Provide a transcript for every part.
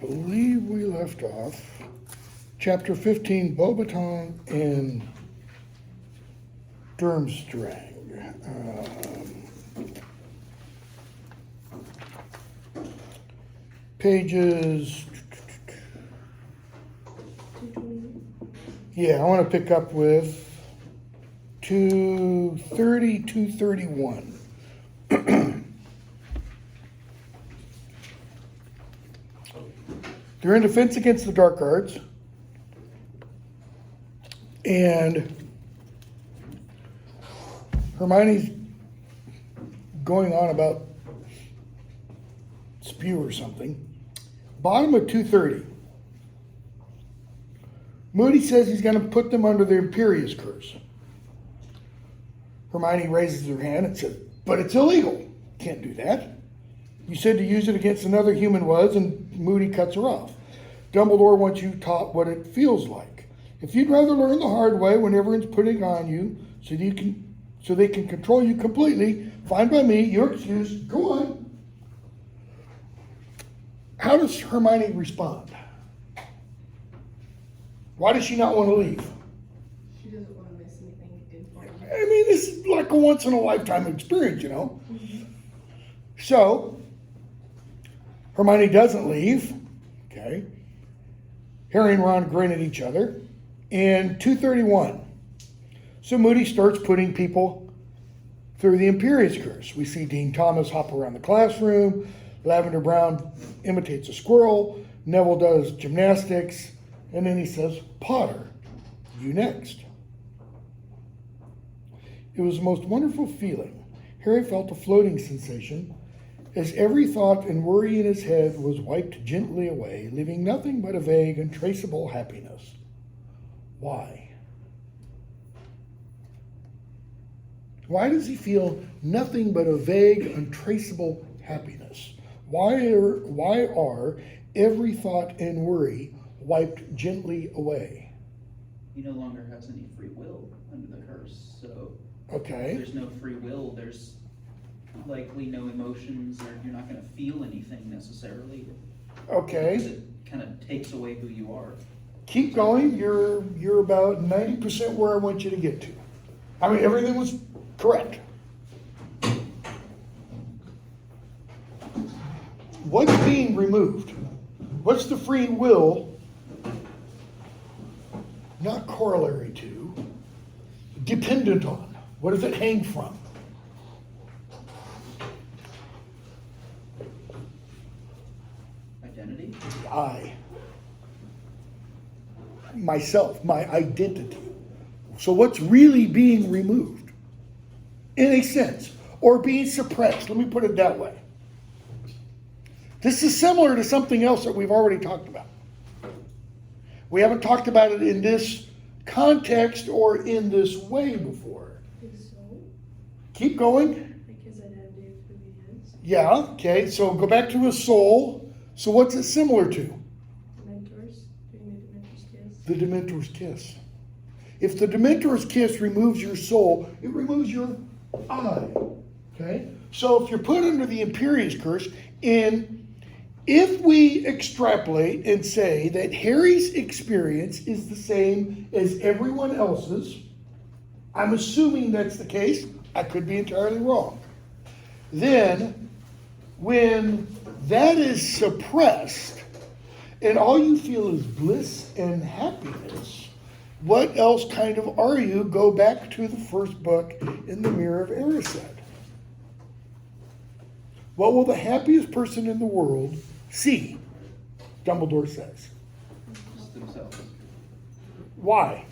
believe we left off chapter 15, Beaubaton and Durmstrang. Pages, I want to pick up with 230, 231. They're in defense against the dark arts, and Hermione's going on about spew or something. Bottom of 230. Moody says he's going to put them under the Imperious Curse. Hermione raises her hand and says, but it's illegal. Can't do that. You said to use it against another human was, and Moody cuts her off. Dumbledore wants you taught what it feels like. If you'd rather learn the hard way when everyone's putting on you so they can control you completely, fine by me, your excuse, go on. How does Hermione respond? Why does she not want to leave? She doesn't want to miss anything important. I mean, this is like a once-in-a-lifetime experience, you know? Mm-hmm. So, Hermione doesn't leave, okay? Harry and Ron grin at each other. In 231, so Moody starts putting people through the Imperious Curse. We see Dean Thomas hop around the classroom, Lavender Brown imitates a squirrel, Neville does gymnastics, and then he says, Potter, you next. It was the most wonderful feeling. Harry felt a floating sensation as every thought and worry in his head was wiped gently away, leaving nothing but a vague and traceable happiness. Why? Why does he feel nothing but a vague, untraceable happiness? Why are every thought and worry wiped gently away? He no longer has any free will under the curse, so okay. If there's no free will, there's likely no emotions, or you're not going to feel anything necessarily. Okay. Because it kind of takes away who you are. Keep going. You're about 90% where I want you to get to. I mean, everything was correct. What's being removed? What's the free will not corollary to, dependent on? What does it hang from? Identity? I. Myself, my identity. So what's really being removed? In a sense. Or being suppressed. Let me put it that way. This is similar to something else that we've already talked about. We haven't talked about it in this context or in this way before. His soul? Keep going. Like his identity of who he is? Yeah, okay. So go back to his soul. So what's it similar to? Dementors? Doing the Dementor's kiss? The Dementor's kiss. If the Dementor's kiss removes your soul, it removes your I. Okay? So if you're put under the Imperious Curse, if we extrapolate and say that Harry's experience is the same as everyone else's, I'm assuming that's the case. I could be entirely wrong. Then, when that is suppressed and all you feel is bliss and happiness, what else kind of are you? Go back to the first book in the Mirror of Erised. What will the happiest person in the world see? Dumbledore says. Just themselves. Why?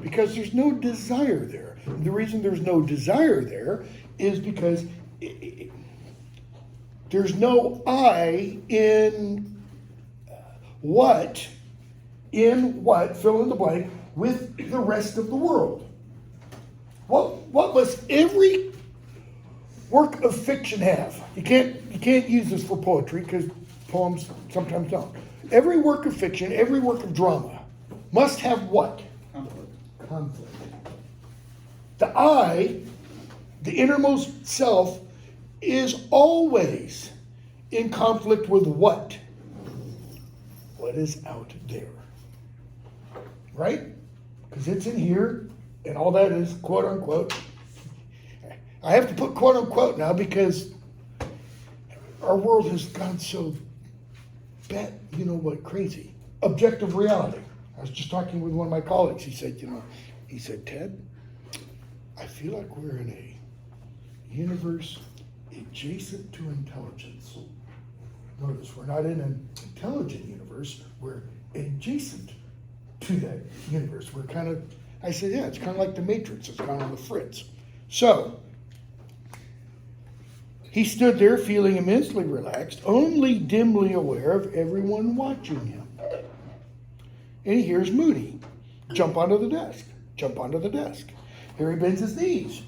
Because there's no desire there. The reason there's no desire there is because there's no I in what, fill in the blank, with the rest of the world. What must every work of fiction have? You can't use this for poetry because poems sometimes don't. Every work of fiction, every work of drama must have what? Conflict. The I, the innermost self, is always in conflict with what? what is out there. Right? Because it's in here, and all that is quote unquote. I have to put quote unquote now because our world has gone so bad, you know what, crazy. Objective reality. I was just talking with one of my colleagues. He said, Ted, I feel like we're in a universe adjacent to intelligence. Notice, we're not in an intelligent universe, we're adjacent to that universe. We're kind of, I said, yeah, it's kind of like the Matrix, it's kind of on the fritz. So, he stood there feeling immensely relaxed, only dimly aware of everyone watching him. And he hears Moody jump onto the desk, jump onto the desk. Harry bends his knees,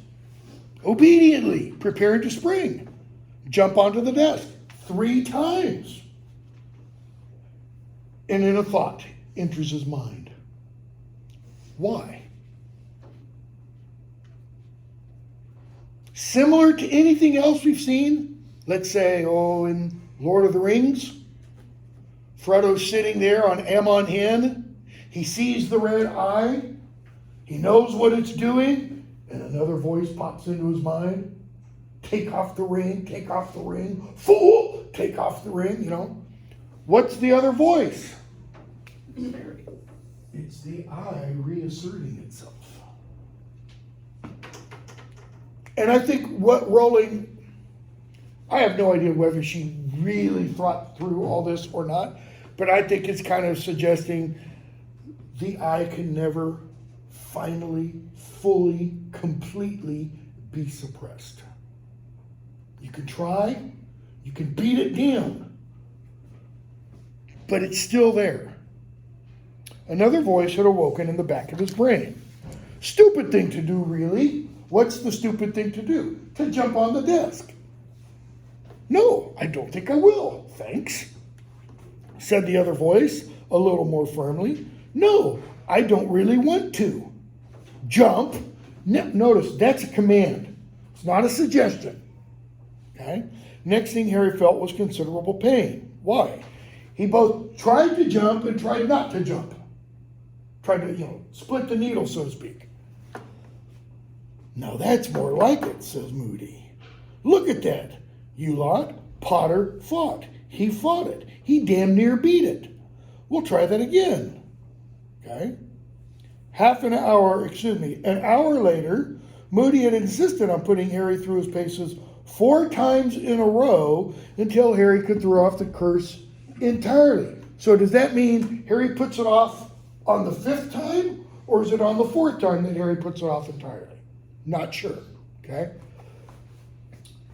obediently preparing to spring, jump onto the desk 3 times. And then a thought enters his mind. Why? Similar to anything else we've seen, let's say, in Lord of the Rings, Frodo's sitting there on Ammon Hen. He sees the red eye. He knows what it's doing. And another voice pops into his mind. Take off the ring, take off the ring. Fool, take off the ring, you know. What's the other voice? It's the eye reasserting itself. And I think what Rowling, I have no idea whether she really thought through all this or not, but I think it's kind of suggesting the eye can never finally, fully, completely be suppressed. You can try, you can beat it down, but it's still there. Another voice had awoken in the back of his brain. Stupid thing to do, really. What's the stupid thing to do? To jump on the desk. No, I don't think I will, thanks, said the other voice a little more firmly. No, I don't really want to. Jump. Notice, that's a command. It's not a suggestion. Okay? Next thing Harry felt was considerable pain. Why? He both tried to jump and tried not to jump. Tried to, split the needle, so to speak. Now that's more like it, says Moody. Look at that. You lot, Potter fought. He fought it. He damn near beat it. We'll try that again. Okay? An hour later, Moody had insisted on putting Harry through his paces 4 times in a row until Harry could throw off the curse entirely. So does that mean Harry puts it off on the 5th time, or is it on the 4th time that Harry puts it off entirely? Not sure, okay?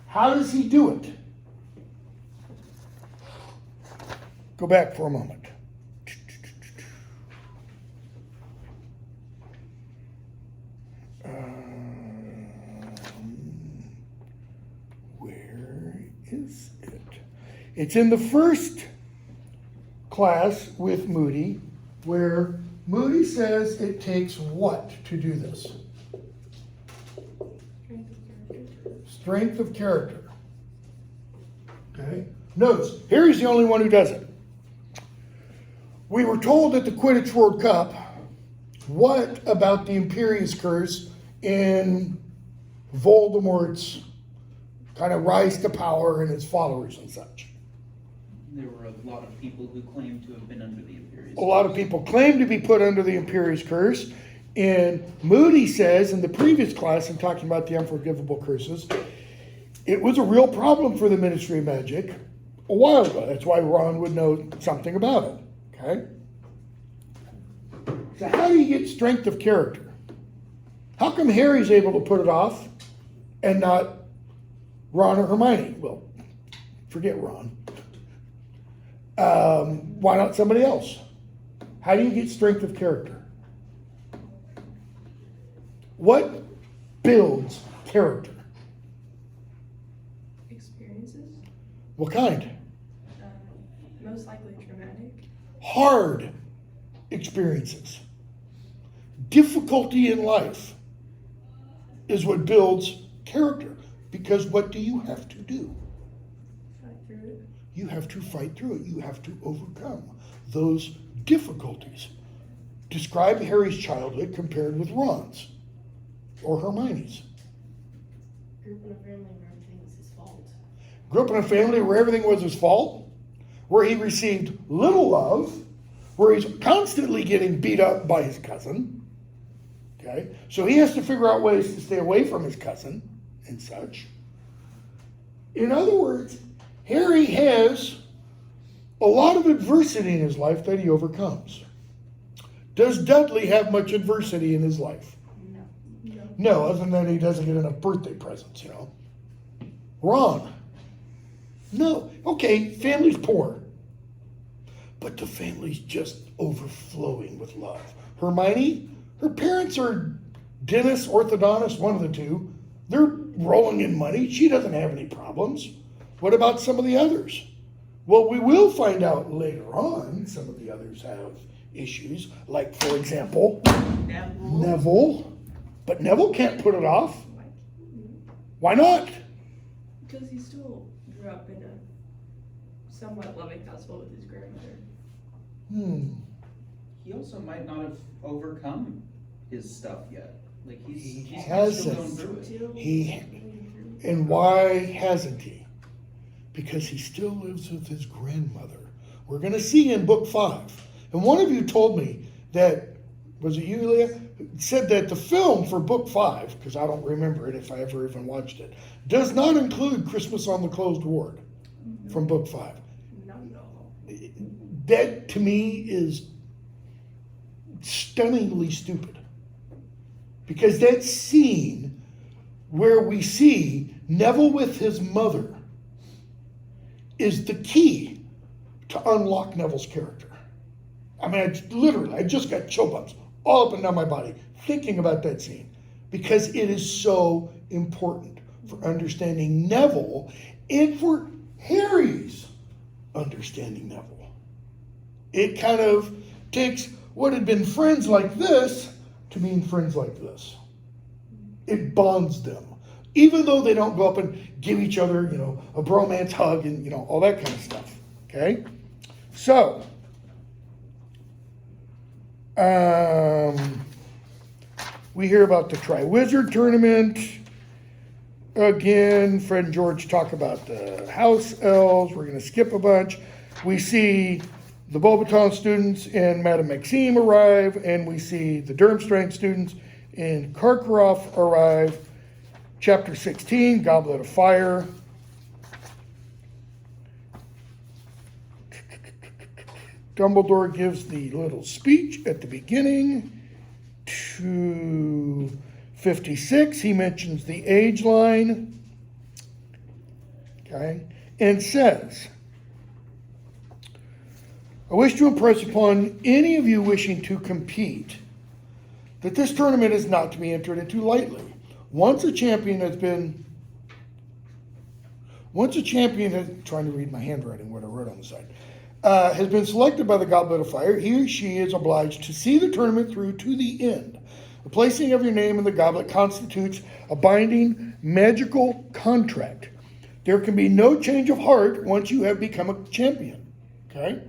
How does he do it? Go back for a moment. Where is it? It's in the first class with Moody, where Moody says it takes what to do this? Strength of character. Okay? Notice, Harry's the only one who does it. We were told at the Quidditch World Cup, what about the Imperius Curse in Voldemort's kind of rise to power and his followers and such? There were a lot of people who claimed to have been under the Imperius. A lot of people claim to be put under the Imperius Curse. And Moody says in the previous class, in talking about the unforgivable curses, it was a real problem for the Ministry of Magic a while ago. That's why Ron would know something about it. Okay? So how do you get strength of character? How come Harry's able to put it off and not Ron or Hermione? Well, forget Ron. Why not somebody else? How do you get strength of character? What builds character? Experiences. What kind? Most likely traumatic. Hard experiences. Difficulty in life is what builds character. Because what do you have to do? Fight through it. You have to fight through it. You have to overcome those difficulties. Describe Harry's childhood compared with Ron's or Hermione's. Grew up in a family where everything was his fault. Grew up in a family where everything was his fault, where he received little love, where he's constantly getting beat up by his cousin. Okay? So he has to figure out ways to stay away from his cousin and such. In other words, Harry has a lot of adversity in his life that he overcomes. Does Dudley have much adversity in his life? No. No, other than that he doesn't get enough birthday presents, you know. Ron? No. Okay, family's poor. But the family's just overflowing with love. Hermione? Her parents are dentists, orthodontists, one of the two. They're rolling in money. She doesn't have any problems. What about some of the others? Well, we will find out later on some of the others have issues. Like, for example, Neville. But Neville can't put it off. Why not? Because he still grew up in a somewhat loving household with his grandmother. He also might not have overcome his stuff yet. Like he's still hasn't. going through it. He, and why hasn't he? Because he still lives with his grandmother. We're going to see in book 5. And one of you told me that, was it you, Leah? Said that the film for book 5, because I don't remember it if I ever even watched it, does not include Christmas on the Closed Ward from book 5. Not at all. That to me is stunningly stupid. Because that scene where we see Neville with his mother is the key to unlock Neville's character. I mean, I just got chill bumps all up and down my body thinking about that scene because it is so important for understanding Neville and for Harry's understanding Neville. It kind of takes what had been friends like this to mean friends like this. It bonds them. Even though they don't go up and give each other, you know, a bromance hug and, you know, all that kind of stuff. Okay? So, we hear about the Triwizard Tournament. Again, Fred and George talk about the house elves. We're going to skip a bunch. We see the Beauxbaton students and Madame Maxime arrive, and we see the Durmstrang students and Karkaroff arrive. Chapter 16, Goblet of Fire. Dumbledore gives the little speech at the beginning. To 56, he mentions the age line. Okay, and says, I wish to impress upon any of you wishing to compete that this tournament is not to be entered into lightly. Once a champion, trying to read my handwriting, what I wrote on the side, has been selected by the Goblet of Fire, he or she is obliged to see the tournament through to the end. The placing of your name in the goblet constitutes a binding magical contract. There can be no change of heart once you have become a champion. Okay?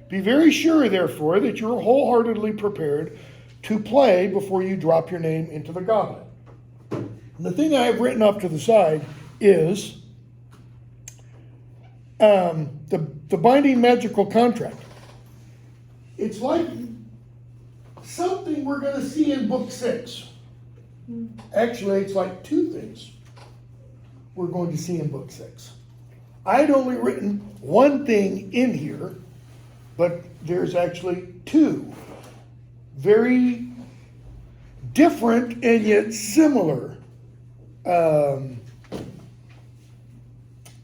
Be very sure, therefore, that you're wholeheartedly prepared to play before you drop your name into the goblet. And the thing I have written up to the side is the binding magical contract. It's like something we're going to see in book 6. Actually, it's like 2 things we're going to see in book 6. I'd only written 1 thing in here, but there's actually 2 very different and yet similar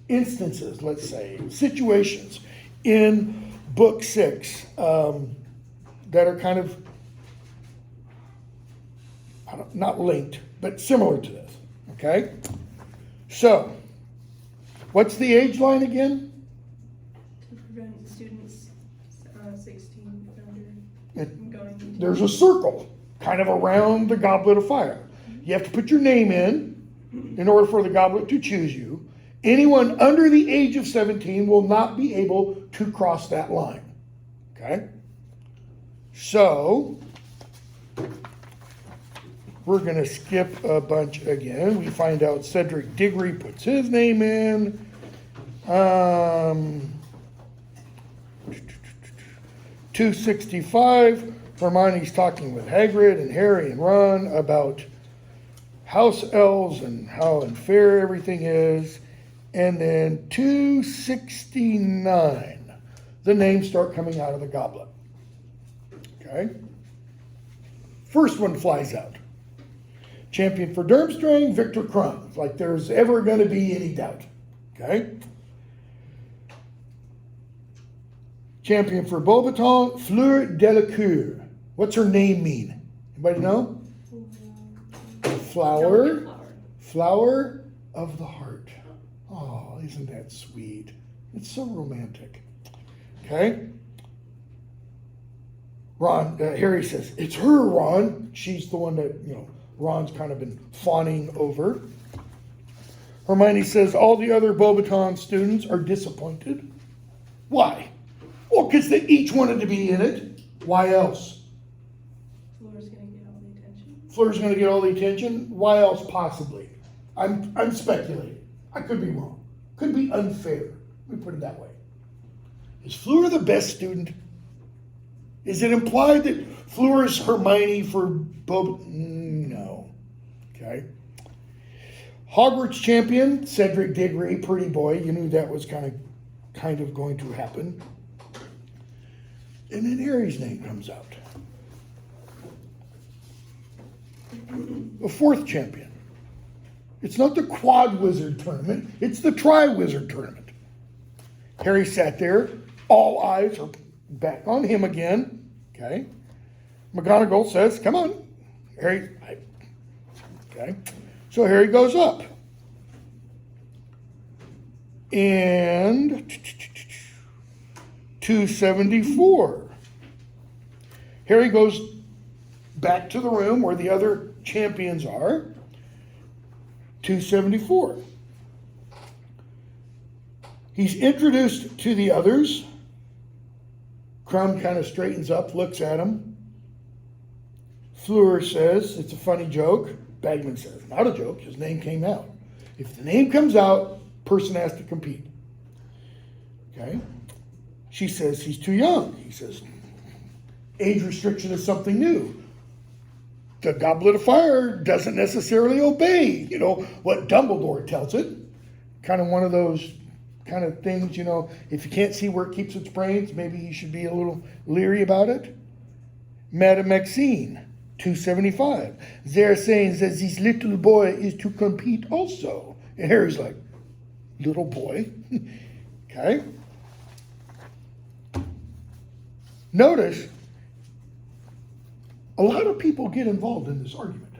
instances, let's say, situations in book 6 that are kind of not linked, but similar to this. Okay? So, what's the age line again? To prevent students 16 and under from going into There's a circle kind of around the Goblet of Fire. You have to put your name in order for the goblet to choose you. Anyone under the age of 17 will not be able to cross that line. Okay? So, we're going to skip a bunch again. We find out Cedric Diggory puts his name in. 265, Hermione's talking with Hagrid and Harry and Ron about house elves and how unfair everything is. And then 269, the names start coming out of the goblet. Okay? First one flies out. Champion for Durmstrang, Victor Crumb. Like there's ever going to be any doubt. Okay? Champion for Beauxbaton, Fleur Delacour. What's her name mean? Anybody know? Flower. Flower of the heart. Oh, isn't that sweet? It's so romantic. Okay? Ron, Harry says, it's her, Ron. She's the one that, Ron's kind of been fawning over. Hermione says all the other Beauxbaton students are disappointed. Why? Well, because they each wanted to be in it. Why else? Fleur's gonna get all the attention. Fleur's going to get all the attention. Why else possibly? I'm speculating. I could be wrong. Could be unfair. Let me put it that way. Is Fleur the best student? Is it implied that Fleur is Hermione for No. Okay. Hogwarts champion, Cedric Diggory, pretty boy. You knew that was kind of going to happen. And then Harry's name comes out. The fourth champion. It's not the Quad Wizard tournament, it's the Tri-Wizard tournament. Harry sat there, all eyes are back on him again. Okay. McGonagall says, come on. Harry, okay. So Harry goes up. And 274. Harry goes back to the room where the other champions are. 274. He's introduced to the others. Crumb kind of straightens up, looks at him. Fleur says, it's a funny joke. Bagman says, not a joke, his name came out. If the name comes out, person has to compete. Okay? She says he's too young. He says, age restriction is something new. The Goblet of Fire doesn't necessarily obey, what Dumbledore tells it. Kind of one of those kind of things, if you can't see where it keeps its brains, maybe you should be a little leery about it. Madame Maxine, 275. They're saying that this little boy is to compete also. And Harry's like, little boy? Okay. Notice, a lot of people get involved in this argument.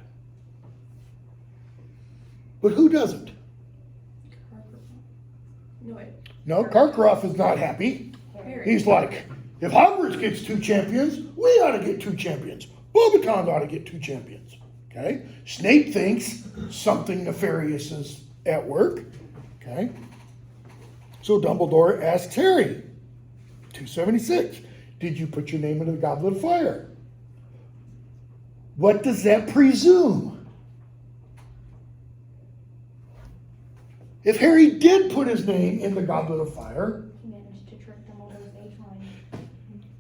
But who doesn't? No, wait. No, Karkaroff is not happy. Harry. He's like, if Hogwarts gets 2 champions, we ought to get 2 champions. Beauxbaton ought to get 2 champions. Okay? Snape thinks something nefarious is at work. Okay? So Dumbledore asks Harry, 276, did you put your name into the Goblet of Fire? What does that presume? If Harry did put his name in the Goblet of Fire, He managed to trick Dumbledore's age line.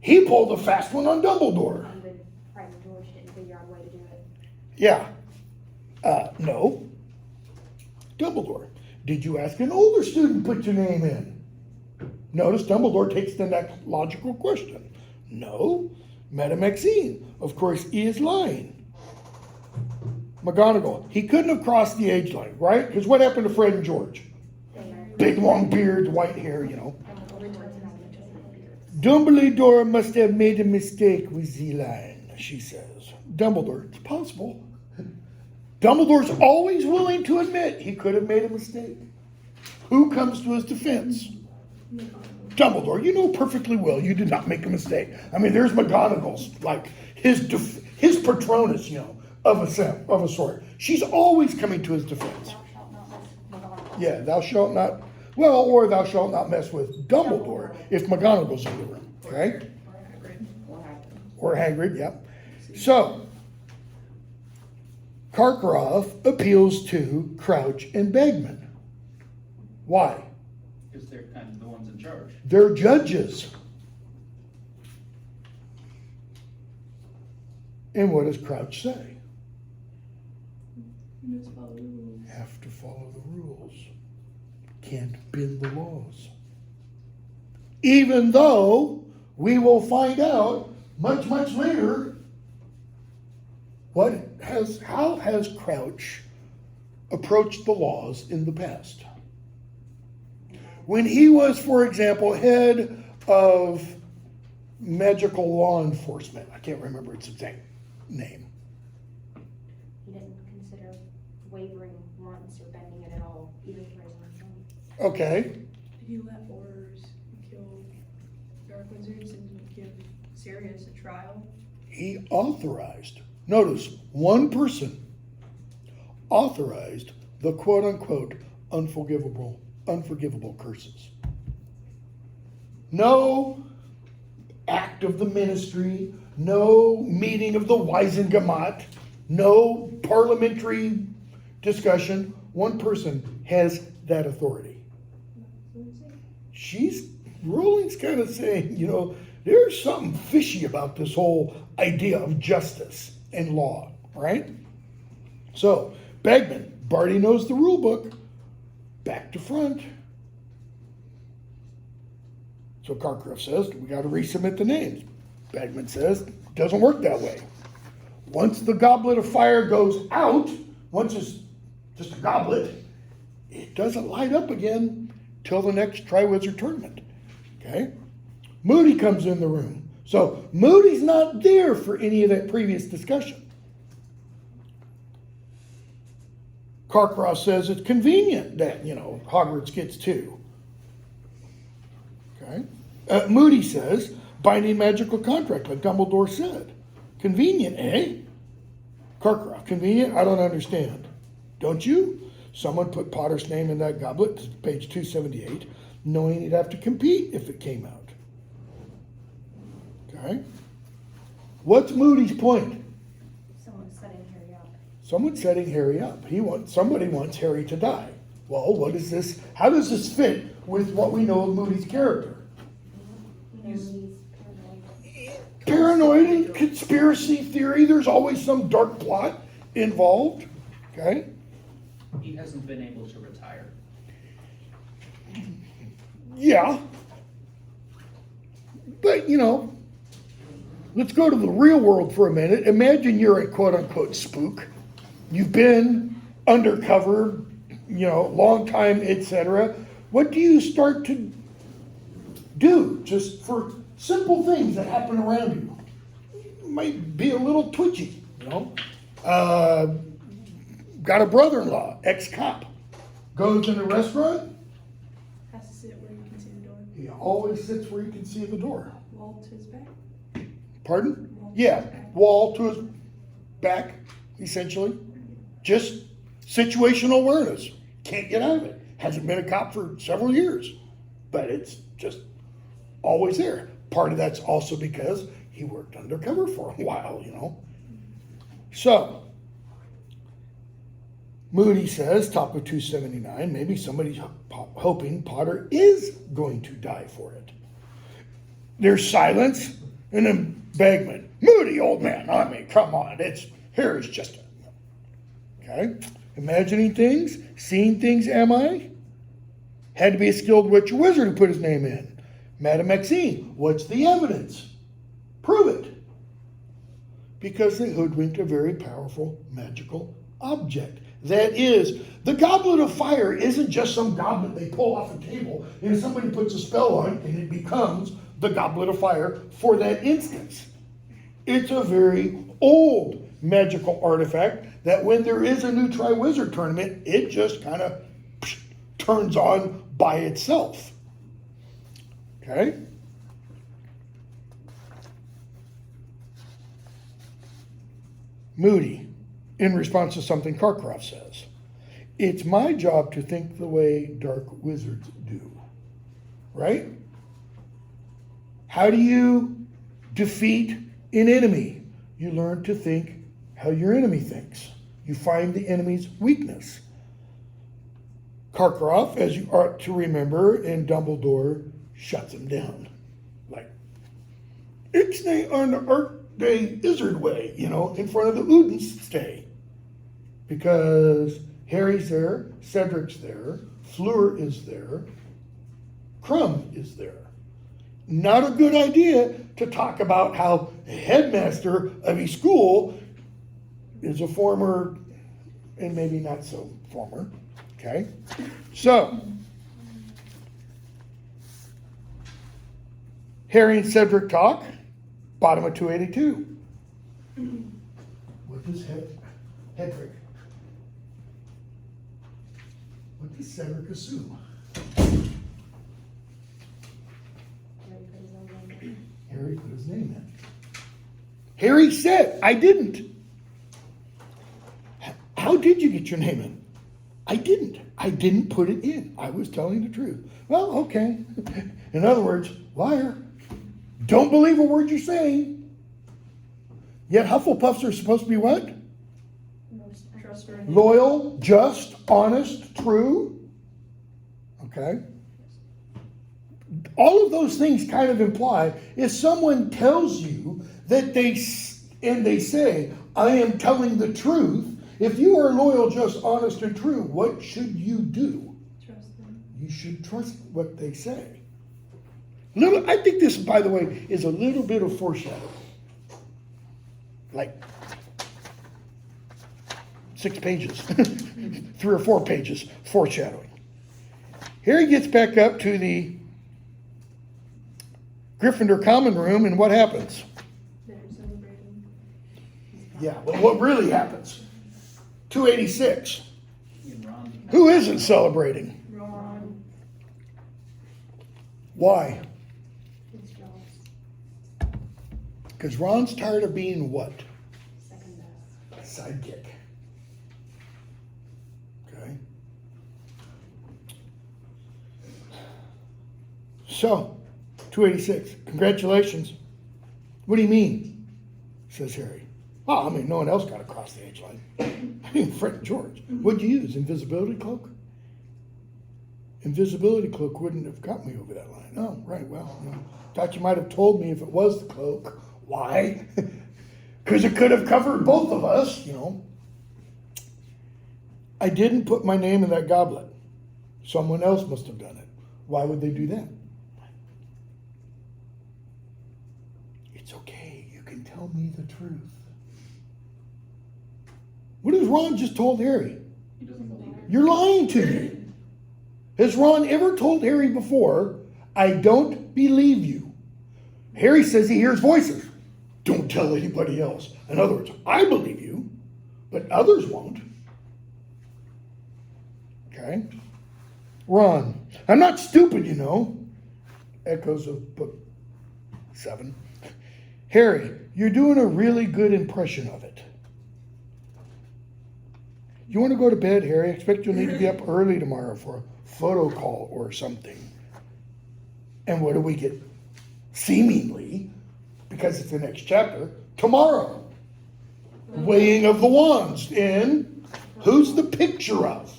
he pulled a fast one on Dumbledore. Even Fred and George didn't figure out a way to do it. Yeah. No. Dumbledore. Did you ask an older student to put your name in? Notice Dumbledore takes the next logical question. No. Madame Maxine. Of course, he is lying. McGonagall. He couldn't have crossed the age line, right? Because what happened to Fred and George? Big long beards, white hair, Dumbledore must have made a mistake with the line, she says. Dumbledore, it's possible. Dumbledore's always willing to admit he could have made a mistake. Who comes to his defense? Dumbledore, you know perfectly well you did not make a mistake. I mean, there's McGonagall's, like, his Patronus, of a sort. She's always coming to his defense. Thou shalt not let McGonagall Yeah, thou shalt not, well, or thou shalt not mess with Dumbledore if McGonagall's in the room, okay? Or Hagrid, yep. So, Karkaroff appeals to Crouch and Bagman. Why? Because they're kind of the ones in charge. They're judges. And what does Crouch say? You must follow the rules. Have to follow the rules. Can't bend the laws. Even though we will find out much, much later how has Crouch approached the laws in the past. When he was, for example, head of magical law enforcement, I can't remember its exact name. He didn't consider wavering once or bending it at all, even for his own son. Okay, He let orders kill Dark Wizards and give Sirius a trial. he authorized, notice, one person authorized the quote-unquote unforgivable curses. No act of the ministry, no meeting of the Weisengamat, no parliamentary discussion. One person has that authority. Rowling's kind of saying, there's something fishy about this whole idea of justice and law, right? So, Bagman, Barty knows the rule book, back to front. So Karkaroff says, we got to resubmit the names. Bagman says, doesn't work that way. Once the Goblet of Fire goes out, once it's just a goblet, it doesn't light up again till the next Triwizard Tournament. Okay? Moody comes in the room. So Moody's not there for any of that previous discussion. Karkaroff says it's convenient that, Hogwarts gets two. Okay? Moody says, binding magical contract, like Dumbledore said. Convenient, eh? Karkaroff, convenient? I don't understand. Don't you? Someone put Potter's name in that goblet, page 278, knowing he'd have to compete if it came out. Okay? What's Moody's point? Someone's setting Harry up. Someone's setting Harry up. Somebody wants Harry to die. Well, what is this? How does this fit with what we know of Moody's character? He's paranoid. Paranoid and conspiracy theory. There's always some dark plot involved. Okay? He hasn't been able to retire. Yeah. But, let's go to the real world for a minute. Imagine you're a quote-unquote spook. You've been undercover, long time, etc. What do you start to do just for simple things that happen around you? You might be a little twitchy, Got a brother-in-law, ex-cop, goes in a restaurant. Has to sit where you can see the door. He always sits where you can see the door. Wall to his back. Pardon? Yeah, wall to his back, essentially. Just situational awareness. Can't get out of it. Hasn't been a cop for several years, but it's just always there. Part of that's also because he worked undercover for a while, So, Moody says, top of 279, maybe somebody's hoping Potter is going to die for it. There's silence, and then Bagman, Moody, old man, come on, Harry's just okay? Imagining things, seeing things, am I? Had to be a skilled witch or wizard who put his name in. Madame Maxine, what's the evidence? Prove it. Because they hoodwinked a very powerful magical object. That is, the Goblet of Fire isn't just some goblet they pull off a table and somebody puts a spell on and it becomes the Goblet of Fire for that instance. It's a very old magical artifact that when there is a new Triwizard Tournament, it just kind of turns on by itself. Okay? Moody, in response to something Karkaroff says, It's my job to think the way dark wizards do, right? How do you defeat an enemy? You learn to think how your enemy thinks. You find the enemy's weakness. Karkaroff, as you ought to remember, and Dumbledore shuts him down. Like, Ixnay on the Archday Izzard way, in front of the Udens stay. Because Harry's there, Cedric's there, Fleur is there, Crumb is there. Not a good idea to talk about how the headmaster of his school is a former, and maybe not so former, okay? So, Harry and Cedric talk, bottom of 282. What does Hedrick? What does Cedric assume? Harry put his name in. Harry said, I didn't. How did you get your name in? I didn't. I didn't put it in. I was telling the truth. Well, okay. In other words, liar. Don't believe a word you're saying. Yet Hufflepuffs are supposed to be what? Trustworthy. Loyal, just, honest, true. Okay. All of those things kind of imply if someone tells you that they say, I am telling the truth, if you are loyal, just, honest, and true, what should you do? Trust them. You should trust what they say. I think this, by the way, is a little bit of foreshadowing. Like 6 pages, 3 or 4 pages, foreshadowing. Here he gets back up to the Gryffindor common room, and what happens? They're celebrating. Yeah, well, what really happens? 286. And Ron. Who isn't celebrating? Ron. Why? It's Jaws. Because Ron's tired of being what? Second best. Sidekick. Okay. So, 286. Congratulations. What do you mean? Says Harry. Well, I mean, no one else got across the age line. I mean, Fred and George. What'd you use? Invisibility cloak? Invisibility cloak wouldn't have got me over that line. Oh, right. Well, thought you might have told me if it was the cloak. Why? Because it could have covered both of us, I didn't put my name in that goblet. Someone else must have done it. Why would they do that? It's okay. You can tell me the truth. What has Ron just told Harry? He doesn't believe it. You're lying to me. Has Ron ever told Harry before, I don't believe you? Harry says he hears voices. Don't tell anybody else. In other words, I believe you, but others won't. Okay? Ron, I'm not stupid, Echoes of book 7. Harry, you're doing a really good impression of it. You want to go to bed, Harry? I expect you'll need to be up early tomorrow for a photo call or something. And what do we get? Seemingly, because it's the next chapter, tomorrow. Weighing of the wands in who's the picture of?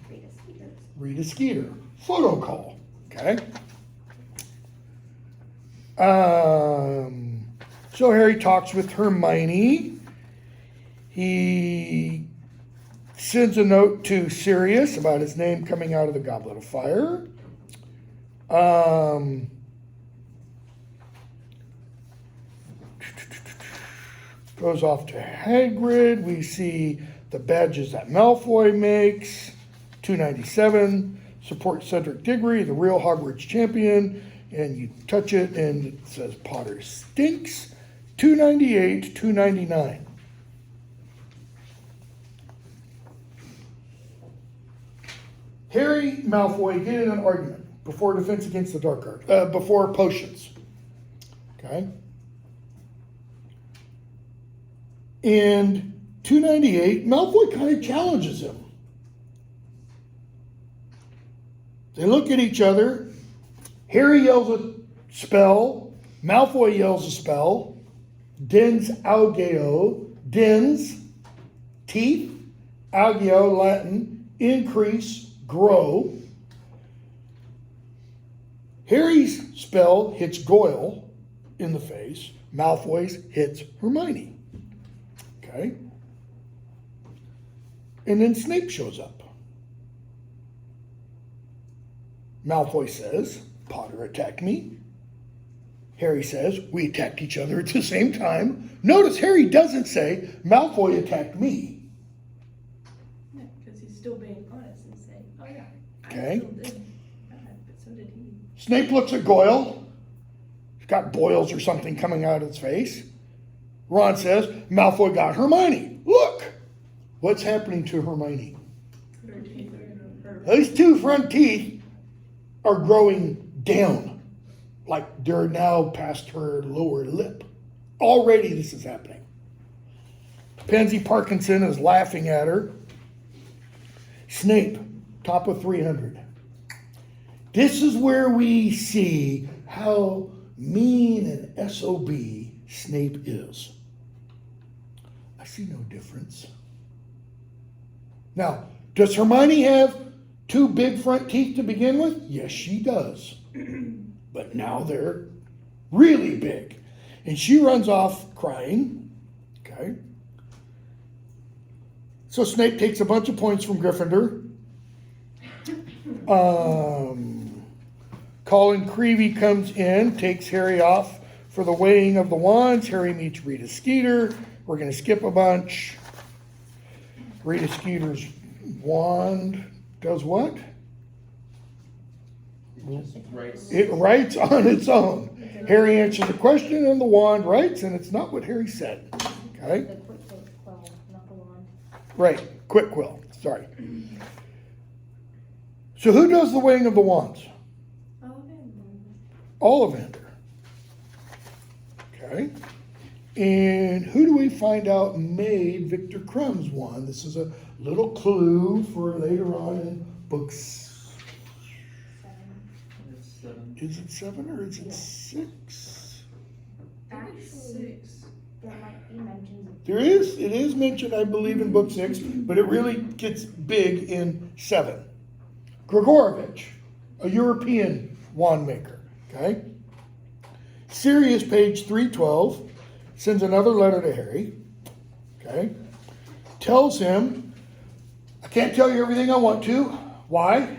Rita Skeeter. Rita Skeeter. Photo call. Okay. So Harry talks with Hermione. He sends a note to Sirius about his name coming out of the Goblet of Fire. Goes off to Hagrid. We see the badges that Malfoy makes. 297. Support Cedric Diggory, the real Hogwarts champion. And you touch it and it says Potter stinks. 298, 299. Harry Malfoy get in an argument before Defense Against the Dark Arts, before potions. Okay? And 298, Malfoy kind of challenges him. They look at each other. Harry yells a spell. Malfoy yells a spell. Dens algeo. Dens, teeth. Algeo, Latin, increase, grow. Harry's spell hits Goyle in the face. Malfoy's hits Hermione. Okay? And then Snape shows up. Malfoy says, Potter attacked me. Harry says, we attacked each other at the same time. Notice Harry doesn't say, Malfoy attacked me. Yeah, because he's still being honest and saying, oh yeah, Okay. I still did that, but so did he. Snape looks at Goyle. He's got boils or something coming out of his face. Ron says, Malfoy got Hermione. Look! What's happening to Hermione? Her teeth are her. Those two front teeth are growing down. Like they're now past her lower lip. Already this is happening. Pansy Parkinson is laughing at her. Snape, top of 300. This is where we see how mean and SOB Snape is. I see no difference. Now, does Hermione have two big front teeth to begin with? Yes, she does. But now they're really big. And she runs off crying. Okay. So Snape takes a bunch of points from Gryffindor. Colin Creevy comes in, takes Harry off for the weighing of the wands. Harry meets Rita Skeeter. We're going to skip a bunch. Rita Skeeter's wand does what? It just writes. It writes on its own. Harry answers the question and the wand writes, and it's not what Harry said. Okay? The quick quill, not the wand. Right. Quick quill. Sorry. So who does the weighing of the wands? Ollivander. Okay. And who do we find out made Victor Crumb's wand? This is a little clue for later on in books. 7. It's 7. Is it 7 or is it 6? Actually, 6. there might be mentions of. There is. It is mentioned, I believe, in book 6, but it really gets big in 7. Grigorovich, a European wand maker. Okay. Sirius, page 312, sends another letter to Harry. Okay. Tells him, I can't tell you everything I want to. Why?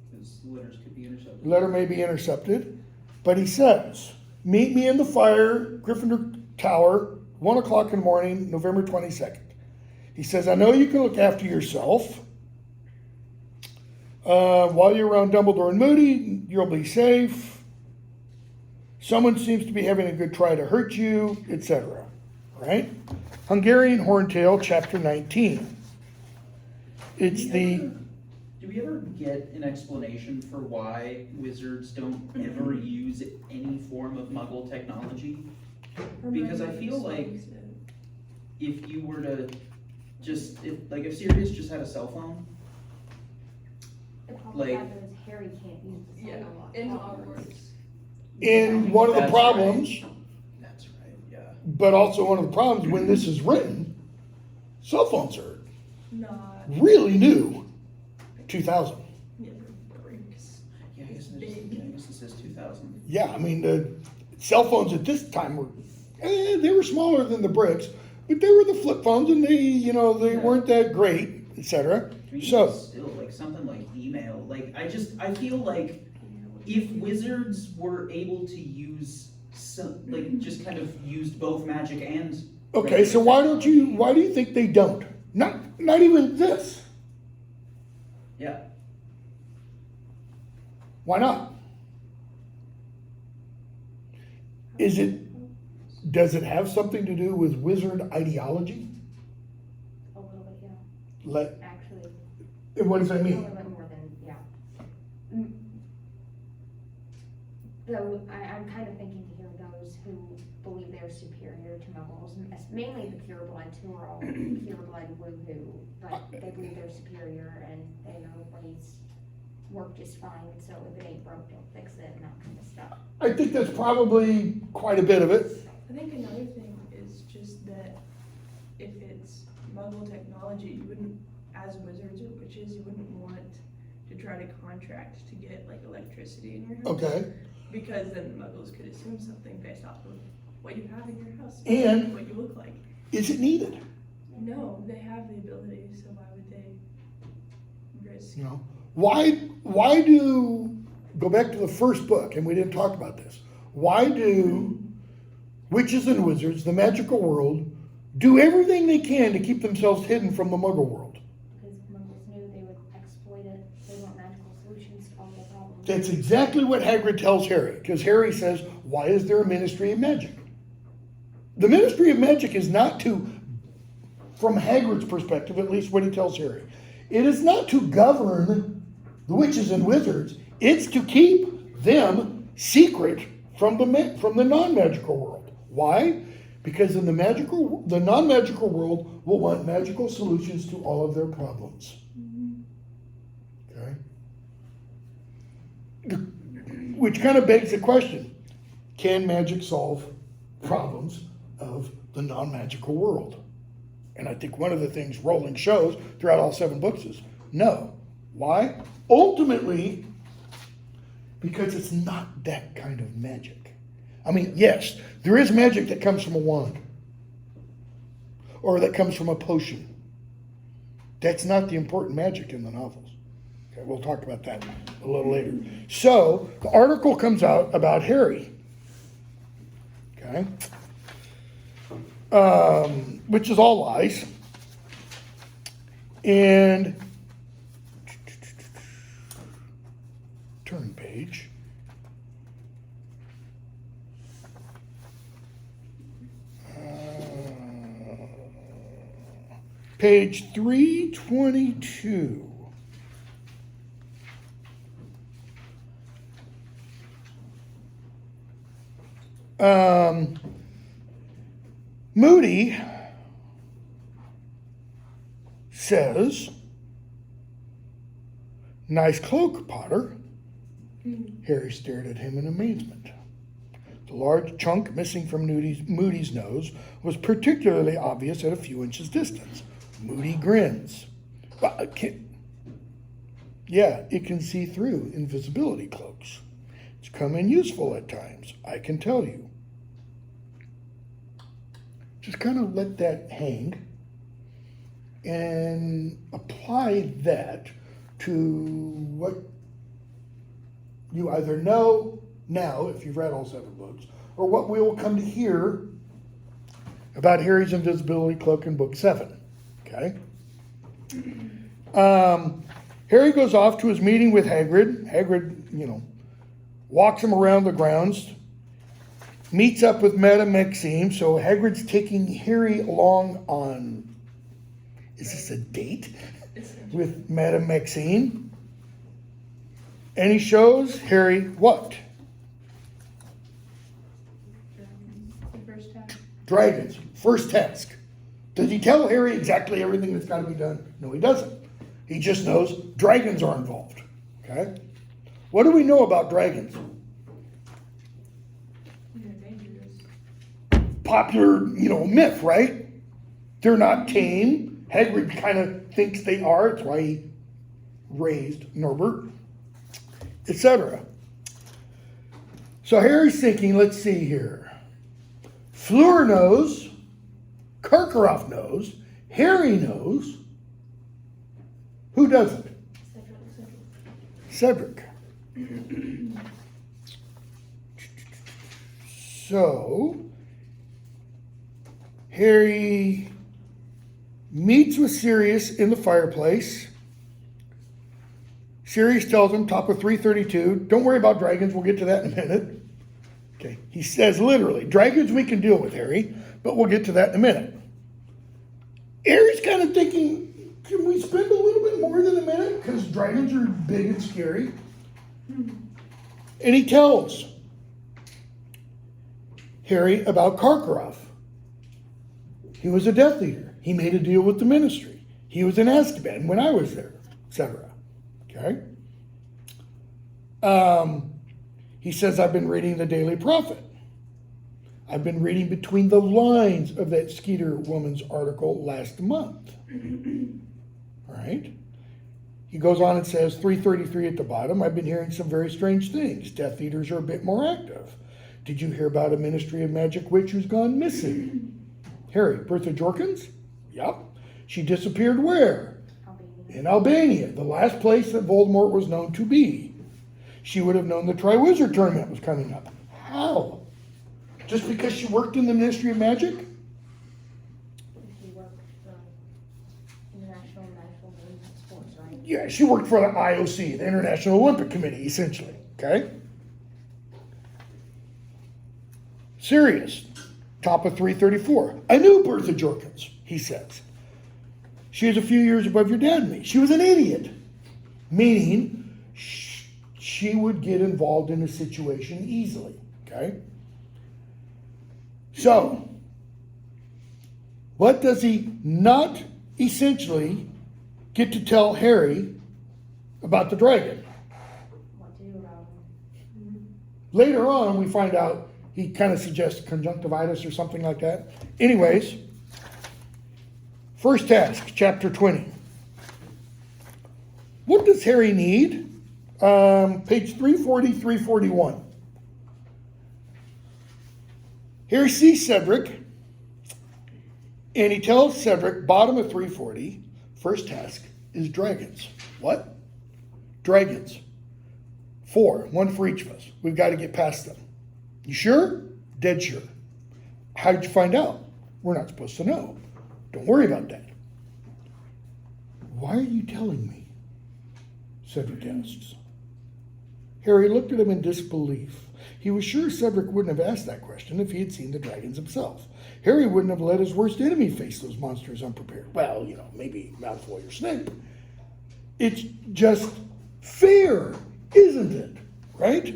Because letters could be intercepted. Letter may be intercepted. But he says, meet me in the fire, Gryffindor Tower, 1 o'clock in the morning, November 22nd. He says, I know you can look after yourself. While you're around Dumbledore and Moody, you'll be safe. Someone seems to be having a good try to hurt you, etc. Right? Hungarian Horntail, chapter 19. It's Do we ever get an explanation for why wizards don't ever use any form of Muggle technology? Because I feel like if you were to if Sirius just had a cell phone, The problem like- with that is Harry can't use the Yeah, phone a lot. in Hogwarts. in one of the That's problems, that's right, yeah. but also one of the problems when this is written, cell phones are Not. really new. 2000. Yeah, they're bricks. Yeah, I guess it says 2000. Yeah, I mean, the cell phones at this time were, they were smaller than the bricks, but they were the flip phones and they Yeah. weren't that great, etc. I mean, So, still, like something like email. Like I feel like if wizards were able to use just kind of used both magic and okay, so why do you think they don't? Not even this. Yeah. Why not? Does it have something to do with wizard ideology? A little bit, yeah. Like, Actually, what does that a mean? little bit more than, yeah. Though I'm kind of thinking here those who believe they're superior to Muggles, mainly the purebloods who are all pureblood woohoo, but they believe they're superior and they know ways work just fine, so if it ain't broke, don't fix it, and that kind of stuff. I think that's probably quite a bit of it. I think another thing is just that if it's Muggle technology, you wouldn't, as wizards or witches, you wouldn't want to try to contract to get like electricity in your house. Okay. Because then the Muggles could assume something based off of what you have in your house And- what you look like. Is it needed? No, they have the ability, so why would they risk? You know, why do, go back to the first book, and we didn't talk about this. Why do witches and wizards, the magical world, do everything they can to keep themselves hidden from the Muggle world? Because Muggles knew they would exploit it, they want magical solutions to all their problems. That's exactly what Hagrid tells Harry, because Harry says, why is there a Ministry of Magic? The Ministry of Magic is not to, from Hagrid's perspective, at least what he tells Harry, it is not to govern the witches and wizards, it's to keep them secret from the non-magical world. Why? Because in the non-magical world will want magical solutions to all of their problems. Okay? Which kind of begs the question, can magic solve problems of the non-magical world? And I think one of the things Rowling shows throughout all 7 books is no. Why? Ultimately, because it's not that kind of magic. I mean, yes, there is magic that comes from a wand or that comes from a potion. That's not the important magic in the novels. Okay, we'll talk about that a little later. So, the article comes out about Harry. Okay? Which is all lies. And turn page. Page 322. Moody says, "Nice cloak, Potter." Harry stared at him in amazement. The large chunk missing from Moody's nose was particularly obvious at a few inches distance. Moody grins. Yeah, it can see through invisibility cloaks. It's come in useful at times, I can tell you. Just kind of let that hang and apply that to what you either know now, if you've read all 7 books, or what we will come to hear about Harry's invisibility cloak in book 7. Okay? Harry goes off to his meeting with Hagrid. Hagrid, walks him around the grounds, meets up with Madame Maxime. So Hagrid's taking Harry along on, is this a date? With Madame Maxime? And he shows Harry what? The first time. Dragons. First task. Does he tell Harry exactly everything that's got to be done? No, he doesn't. He just knows dragons are involved. Okay? What do we know about dragons? They're dangerous. Popular, myth, right? They're not tame. Hagrid kind of thinks they are. It's why he raised Norbert, etc. So Harry's thinking, let's see here. Fleur knows, Karkaroff knows, Harry knows. Who doesn't? Cedric. So, Harry meets with Sirius in the fireplace. Sirius tells him, top of 332, don't worry about dragons, we'll get to that in a minute. Okay, he says literally, dragons we can deal with, Harry, but we'll get to that in a minute. Harry's kind of thinking, can we spend a little bit more than a minute? Because dragons are big and scary. And he tells Harry about Karkaroff. He was a Death Eater. He made a deal with the Ministry. He was in Azkaban when I was there, etc. Okay? He says, I've been reading the Daily Prophet. I've been reading between the lines of that Skeeter woman's article last month. All right. He goes on and says, 333 at the bottom, I've been hearing some very strange things. Death Eaters are a bit more active. Did you hear about a Ministry of Magic witch who's gone missing? Harry, Bertha Jorkins? Yep. She disappeared where? Albania. In Albania, the last place that Voldemort was known to be. She would have known the Triwizard Tournament was coming up. How? Just because she worked in the Ministry of Magic? He worked for International National Games and Sports, right? Yeah, she worked for the IOC, the International Olympic Committee, essentially. Okay? Sirius, top of 334. I knew Bertha Jorkins, he says. She is a few years above your dad and me. She was an idiot. Meaning, she would get involved in a situation easily. Okay? So, what does he not essentially get to tell Harry about the dragon? What to do about him. Later on, we find out he kind of suggests conjunctivitis or something like that. Anyways, first task, chapter 20. What does Harry need? Page 340, 341. Harry sees Cedric, and he tells Cedric, bottom of 340, first task is dragons. What? Dragons. 4, one for each of us. We've got to get past them. You sure? Dead sure. How did you find out? We're not supposed to know. Don't worry about that. Why are you telling me? Cedric asks. Harry looked at him in disbelief. He was sure Cedric wouldn't have asked that question if he had seen the dragons himself. Harry wouldn't have let his worst enemy face those monsters unprepared. Well, maybe Malfoy or Snape. It's just fair, isn't it? Right?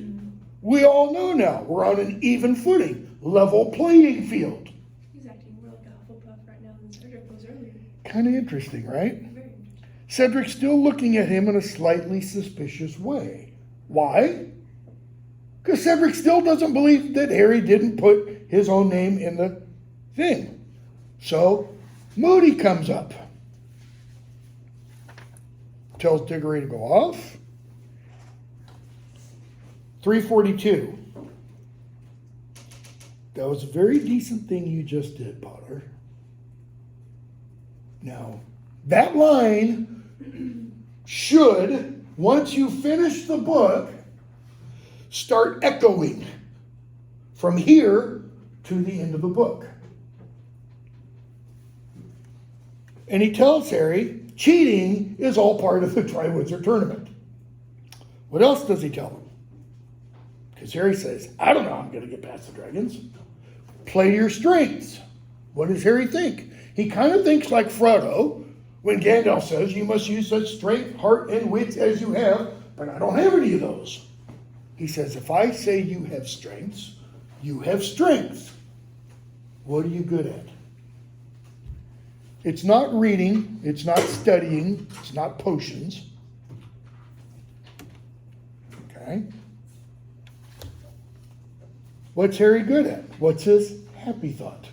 We all know now we're on an even footing, level playing field. He's acting more like a Hufflepuff right now than Cedric was earlier. Kind of interesting, right? Very interesting. Cedric's still looking at him in a slightly suspicious way. Why? Because Cedric still doesn't believe that Harry didn't put his own name in the thing. So Moody comes up, tells Diggory to go off. 342. That was a very decent thing you just did, Potter. Now, that line should, once you finish the book, start echoing from here to the end of the book. And he tells Harry, cheating is all part of the Triwizard Tournament. What else does he tell him? Because Harry says, I don't know how I'm going to get past the dragons. Play to your strengths. What does Harry think? He kind of thinks like Frodo when Gandalf says, you must use such strength, heart, and wits as you have, but I don't have any of those. He says, if I say you have strengths, you have strengths. What are you good at? It's not reading, it's not studying, it's not potions. Okay? What's Harry good at? What's his happy thought?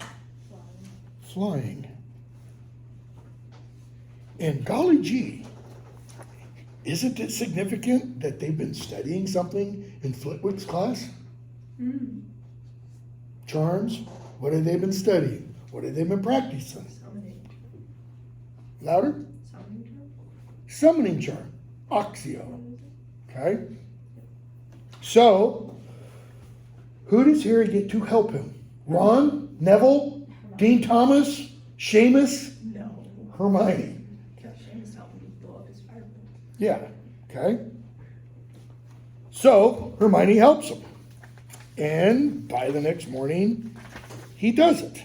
Flying. And golly gee, isn't it significant that they've been studying something in Flitwick's class? Charms. What have they been studying? What have they been practicing? Summoning. Louder? Summoning charm? Summoning charm. Oxio. Okay? So, who does Harry get to help him? Ron? Neville? Dean Thomas? Seamus? No. Hermione. Seamus helped me blow up his fireball. Yeah, okay. So Hermione helps him. And by the next morning, he does it.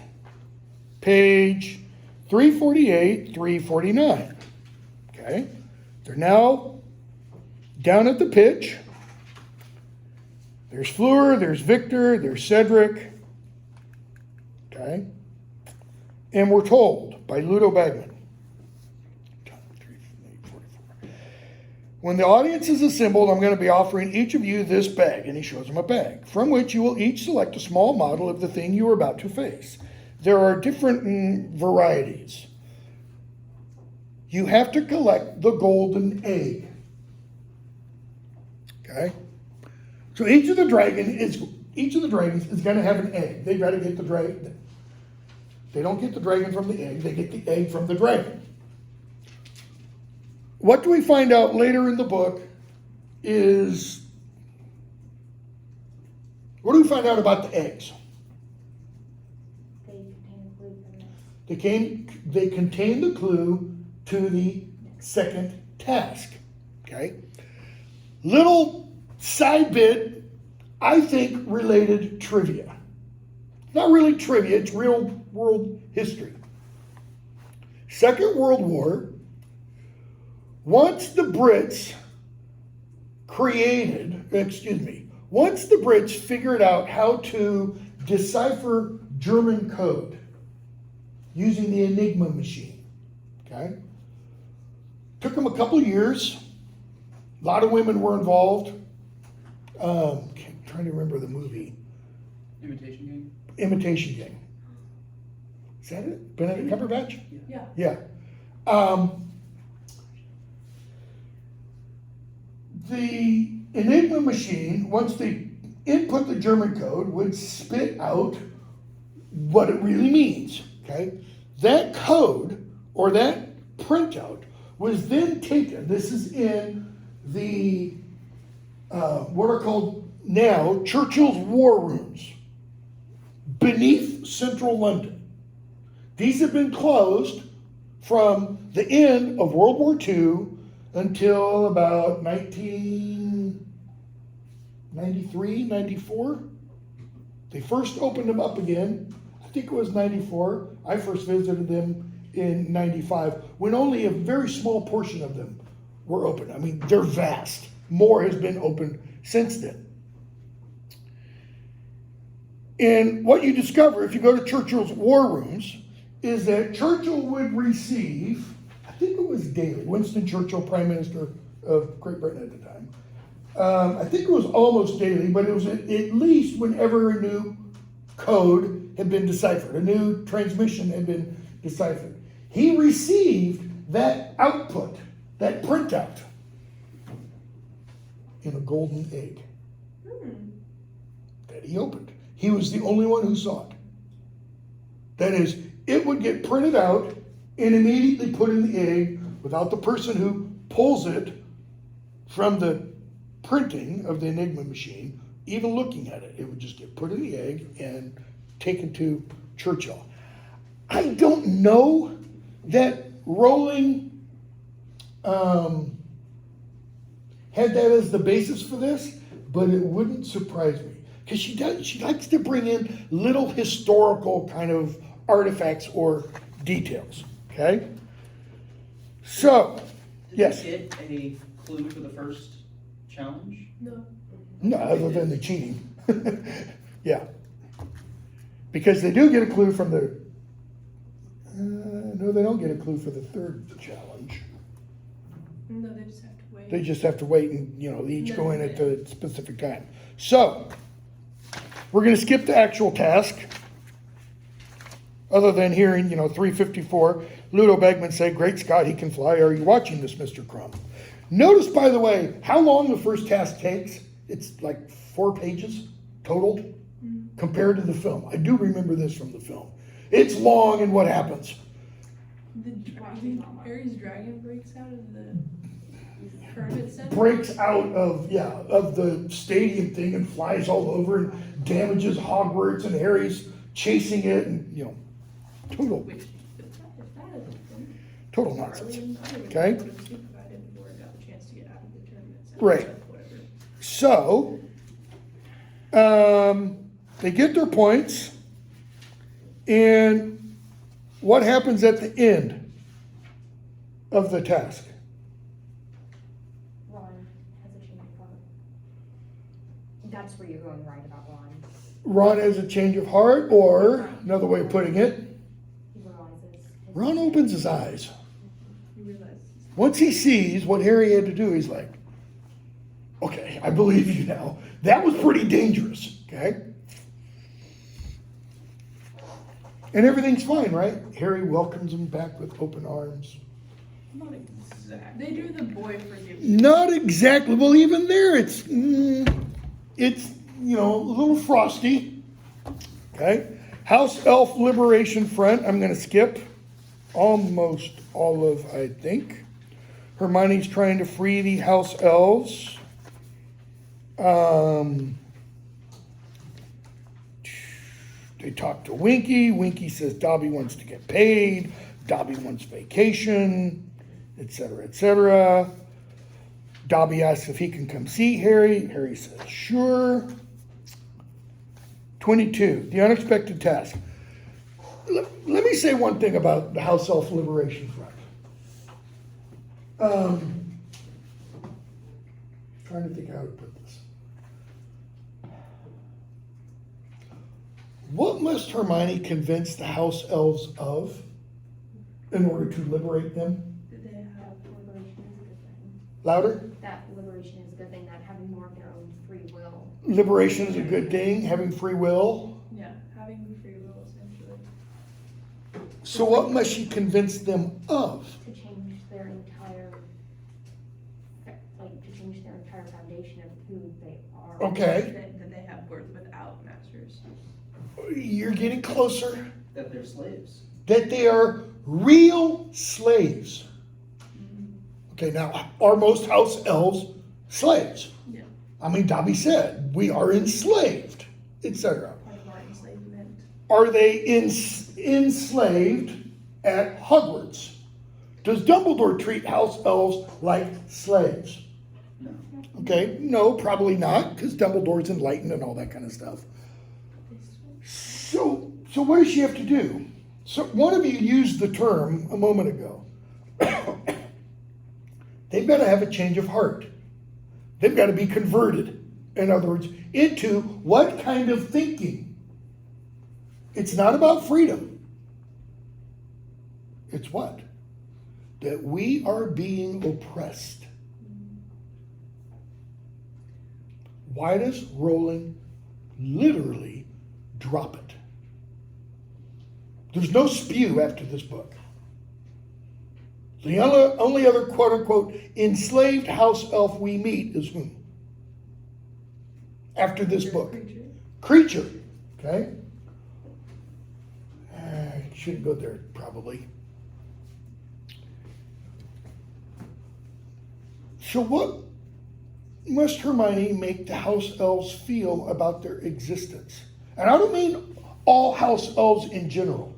Page 348, 349. Okay. They're now down at the pitch. There's Fleur, there's Victor, there's Cedric. Okay. And we're told by Ludo Bagman. When the audience is assembled, I'm going to be offering each of you this bag, and he shows them a bag, from which you will each select a small model of the thing you are about to face. There are different varieties. You have to collect the golden egg. Okay? So each of the dragons is going to have an egg. They've got to get the dragon. They don't get the dragon from the egg, they get the egg from the dragon. What do we find out later in the book is, what do we find out about the eggs? They contain the clue to the second task. Okay? Little side bit, I think, related trivia. Not really trivia, it's real world history. Second World War, once the Brits figured out how to decipher German code using the Enigma machine, okay? Took them a couple years. A lot of women were involved. Trying to remember the movie. Imitation Game. Is that it? Benedict Cumberbatch? Yeah. Yeah. The Enigma machine, once they input the German code, would spit out what it really means. Okay? That code, or that printout, was then taken. This is in the, what are called now Churchill's War Rooms, beneath central London. These have been closed from the end of World War II until about 1993, 94. They first opened them up again, I think it was 94. I first visited them in 95, when only a very small portion of them were open. I mean, they're vast. More has been opened since then. And what you discover if you go to Churchill's War Rooms is that Churchill would receive, I think it was daily, Winston Churchill, Prime Minister of Great Britain at the time. I think it was almost daily, but it was at least whenever a new code had been deciphered, a new transmission had been deciphered. He received that output, that printout, in a golden egg that he opened. He was the only one who saw it. That is, it would get printed out and immediately put in the egg without the person who pulls it from the printing of the Enigma machine even looking at it. It would just get put in the egg and taken to Churchill. I don't know that Rowling had that as the basis for this, but it wouldn't surprise me. Because she likes to bring in little historical kind of artifacts or details, okay? So, yes. Did you get a clue for the first challenge? No. No, other than the cheating. Yeah. Because they do get a clue from the, no, they don't get a clue for the third challenge. No, they just have to wait. They just have to wait and, they each go in at a specific time. So, we're going to skip the actual task. Other than hearing, 354, Ludo Bagman say, "Great Scott, he can fly. Are you watching this, Mr. Crumb?" Notice, by the way, how long the first task takes. It's like 4 pages total compared to the film. I do remember this from the film. It's long, and what happens? Harry's dragon breaks out of the Kermit center. Breaks out of the stadium thing and flies all over and damages Hogwarts, and Harry's chasing it, and total nonsense. Okay? Right. So, they get their points, and what happens at the end of the task? Ron has a change of heart. That's where you're going right about Ron. Ron has a change of heart, or another way of putting it, He realizes. Ron opens his eyes. He realizes Once he sees what Harry had to do, he's like, okay, I believe you now. That was pretty dangerous, okay? And everything's fine, right? Harry welcomes him back with open arms. Not exactly. They do the boy forgive you. Not exactly. Well, even there, it's a little frosty. Okay. House Elf Liberation Front. I'm going to skip almost all of, I think. Hermione's trying to free the house elves. They talk to Winky. Winky says Dobby wants to get paid. Dobby wants vacation, etc., etc. Dobby asks if he can come see Harry. Harry says, sure. 22, the unexpected task. Let me say one thing about the House Elf Liberation Front. Trying to think how to put this. What must Hermione convince the house elves of in order to liberate them? Did they have, Liberation is a good thing. Louder? That liberation is a good thing, that having more of their own free will. Liberation is a good thing, having free will. yeah, having free will essentially. So what must she convince them of? To change their entire, to change their entire foundation of who they are. Okay, That they have worth without masters. you're getting closer. That they're slaves. That they are real slaves. Okay, now, are most house elves slaves? Yeah. I mean, Dobby said, we are enslaved, etc. Part of our enslavement. Are they enslaved at Hogwarts? Does Dumbledore treat house elves like slaves? No. Okay, no, probably not, because Dumbledore's enlightened and all that kind of stuff. So what does she have to do? So one of you used the term a moment ago. They've got to have a change of heart. They've got to be converted, in other words, into what kind of thinking? It's not about freedom. It's what? That we are being oppressed. Why does Rowling literally drop it? There's no spew after this book. The only other quote-unquote enslaved house elf we meet is whom? After this book. Creature. Okay? Shouldn't go there, probably. So what must Hermione make the house elves feel about their existence? And I don't mean all house elves in general.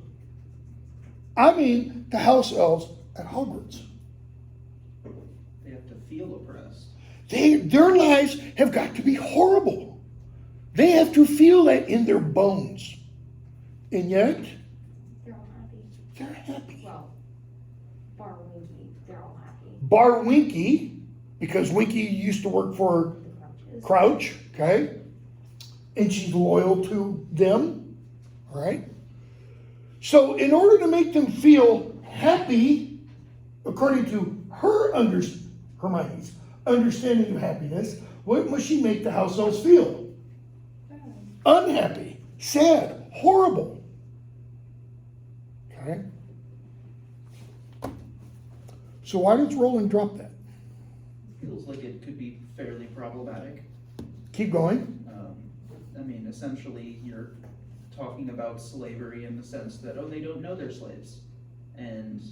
I mean the house elves at Hogwarts. They have to feel oppressed. Their lives have got to be horrible. They have to feel that in their bones. And yet, They're all happy. they're happy. Well, bar Winky, they're all happy. Bar Winky, because Winky used to work for The Crouches. Crouch, okay? And she's loyal to them, all right? So in order to make them feel happy, according to Hermione's understanding of happiness, what must she make the house elves feel? Unhappy, sad, horrible. Okay? So why does Rowling drop that? Feels like it could be fairly problematic. Keep going. I mean, essentially, you're talking about slavery in the sense that, oh, they don't know they're slaves. And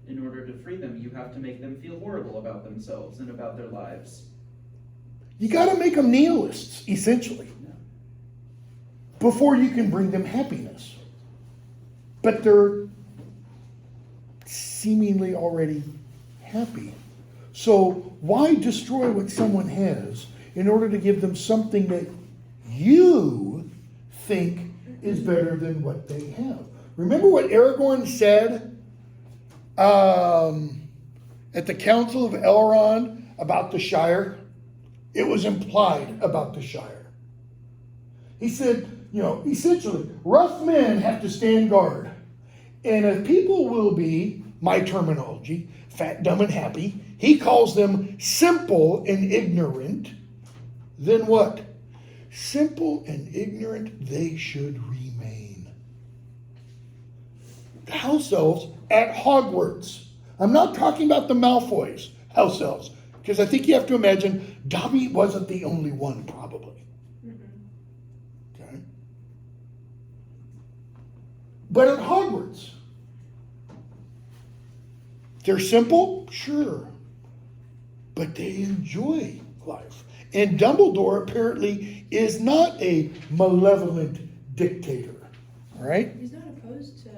in order to free them, you have to make them feel horrible about themselves and about their lives. You got to make them nihilists, essentially, before you can bring them happiness. But they're seemingly already happy. So why destroy what someone has in order to give them something that you think is better than what they have? Remember what Aragorn said at the Council of Elrond about the Shire? It was implied about the Shire. He said, essentially, rough men have to stand guard. And if people will be, my terminology, fat, dumb, and happy, he calls them simple and ignorant, then what? Simple and ignorant they should remain. The house elves at Hogwarts. I'm not talking about the Malfoys, house elves, because I think you have to imagine Dobby wasn't the only one, probably. Okay? But at Hogwarts, they're simple, sure, but they enjoy life. And Dumbledore apparently is not a malevolent dictator, all right? He's not opposed to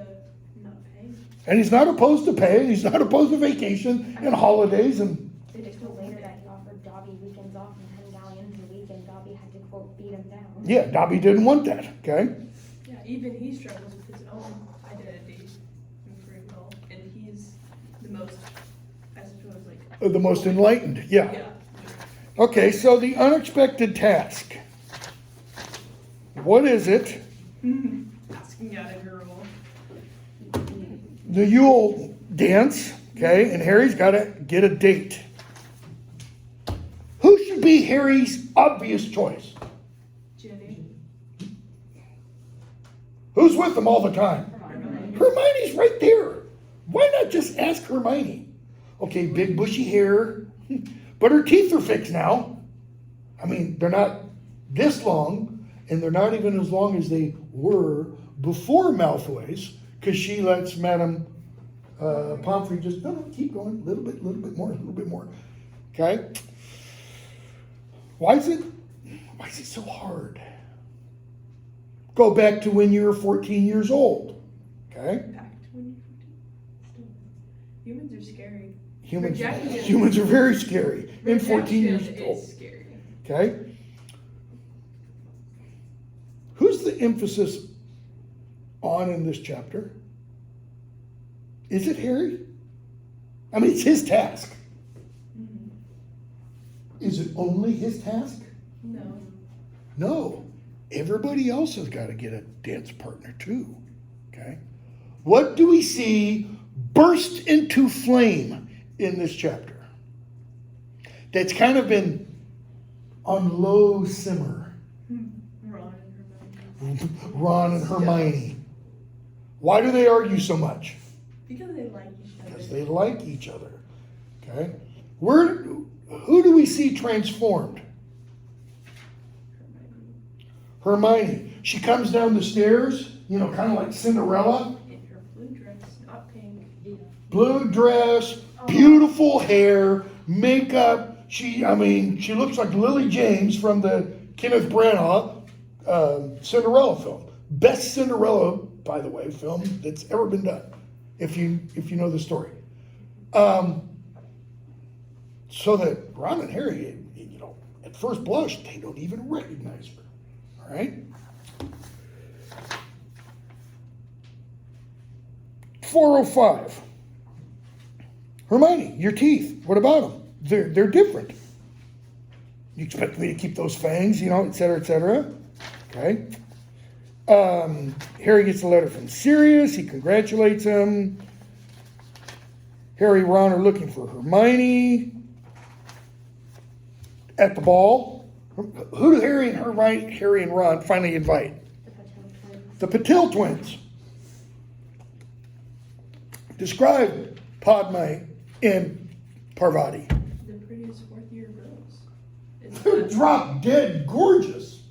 not paying. And he's not opposed to pay, he's not opposed to vacation and holidays and They just told later that he offered Dobby weekends off and 10 galleons a week, and Dobby had to, quote, beat him down. yeah, Dobby didn't want that, okay? Yeah, even he struggles with his own identity and free will, and he's the most, I suppose, like. The most enlightened, yeah. Yeah. Okay, so the unexpected task. What is it? Asking out a girl. The Yule dance, okay, and Harry's got to get a date. Who should be Harry's obvious choice? Jenny. Who's with them all the time? Hermione. Hermione's right there. Why not just ask Hermione? Okay, big bushy hair, but her teeth are fixed now. I mean, they're not this long, and they're not even as long as they were before Malfoy's, because she lets Madame Pomfrey just, no, keep going, a little bit more. Okay? Why is it so hard? Go back to when you were 14 years old. Okay? Packed when you're 14. Humans are scary. Humans are very scary. And 14 years Rejection old. is scary. Okay? Who's the emphasis on in this chapter? Is it Harry? I mean, it's his task. Mm-hmm. Is it only his task? No. No. Everybody else has got to get a dance partner too. Okay? What do we see burst into flame in this chapter? That's kind of been on low simmer. Ron and Hermione. Ron and Hermione. Why do they argue so much? Because they like each other. Because they like each other. Okay? Who do we see transformed? Hermione. She comes down the stairs, kind of like Cinderella. In her blue dress, not pink. Blue dress, beautiful hair, makeup. She looks like Lily James from the Kenneth Branagh Cinderella film. Best Cinderella, by the way, film that's ever been done, if you know the story. So that Ron and Harry, at first blush, they don't even recognize her. All right? 405. Hermione, your teeth, what about them? They're different. You expect me to keep those fangs, et cetera, et cetera. Okay. Harry gets a letter from Sirius. He congratulates him. Harry and Ron are looking for Hermione at the ball. Who do Harry and Ron finally invite? The Patil twins. Describe Padme and Parvati. The prettiest fourth-year girls. It's They're not- drop dead gorgeous.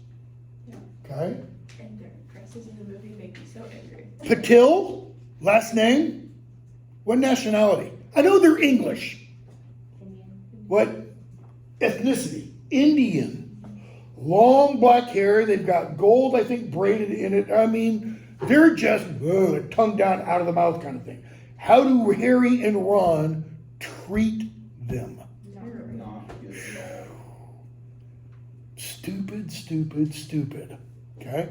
Yeah. Okay. And their dresses in the movie make me so angry. Patil, last name. What nationality? I know they're English. Indian. What ethnicity? Indian. Long black hair. They've got gold, I think, braided in it. I mean, they're just tongue down, out of the mouth kind of thing. How do Harry and Ron treat them? Not good at all. Stupid. Okay?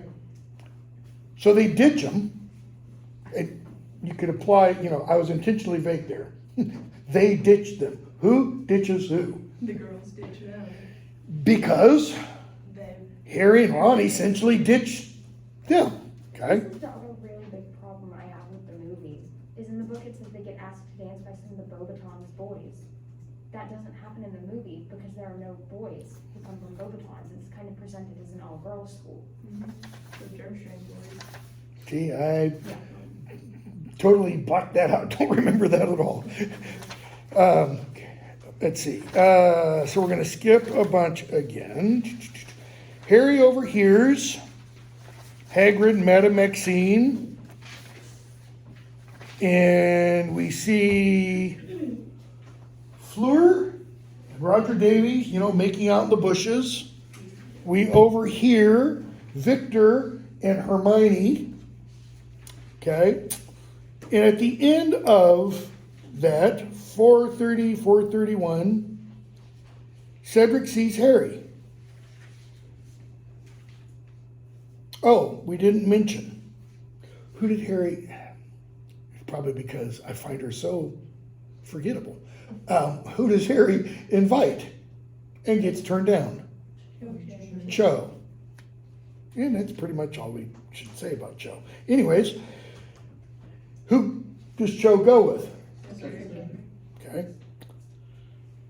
So they ditch them. And you could apply, I was intentionally vague there. They ditched them. Who ditches who? The girls ditch them. Because Then Harry and Ron essentially ditched them. Okay? This is the other really big problem I have with the movies, is in the book it says they get asked to dance by some of the Beauxbatons boys. that doesn't happen in the movie because there are no boys who come from Bobatons. It's kind of presented as an all-girls school. The Durstring boys. Gee, I Yeah. totally blocked that out. Don't remember that at all. Let's see. So we're going to skip a bunch again. Harry overhears Hagrid, Madame Maxine, and we see Fleur and Roger Davies, making out in the bushes. We overhear Victor and Hermione. Okay? And at the end of that, 4:30, 4:31, Cedric sees Harry. Oh, we didn't mention. Who did Harry, probably because I find her so forgettable. Who does Harry invite and gets turned down? Cho. And that's pretty much all we should say about Cho. Anyways, who does Cho go with? Okay.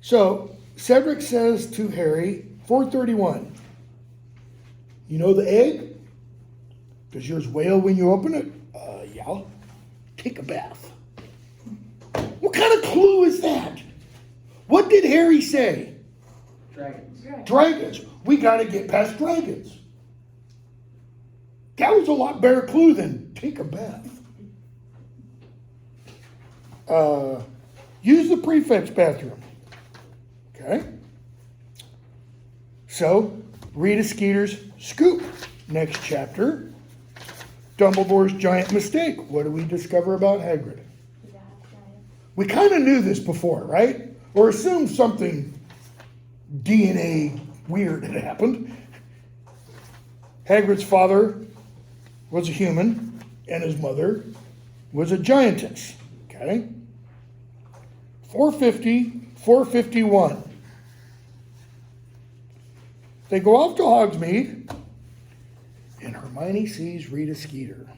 So Cedric says to Harry, 4:31, you know the egg? Does yours wail when you open it? Yeah. Take a bath. What kind of clue is that? What did Harry say? Dragons. Dragons. We got to get past dragons. That was a lot better clue than take a bath. Use the prefect's bathroom. Okay. So, Rita Skeeter's scoop. Next chapter. Dumbledore's giant mistake. What do we discover about Hagrid? We kind of knew this before, right? Or assumed something DNA weird had happened. Hagrid's father was a human, and his mother was a giantess. Okay? 450, 451. They go off to Hogsmeade, and Hermione sees Rita Skeeter.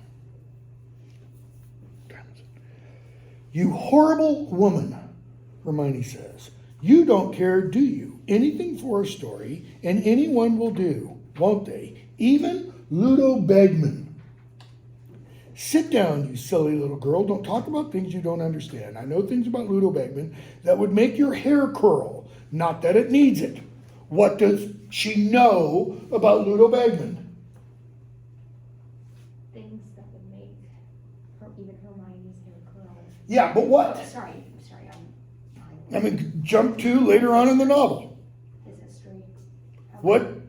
You horrible woman, Hermione says. You don't care, do you? Anything for a story, and anyone will do, won't they? Even Ludo Bagman. Sit down, you silly little girl. Don't talk about things you don't understand. I know things about Ludo Bagman that would make your hair curl. Not that it needs it. What does she know about Ludo Bagman? Things that would make even Hermione's hair curl. Yeah, but what? Sorry, I mean, jump to later on in the novel. his history.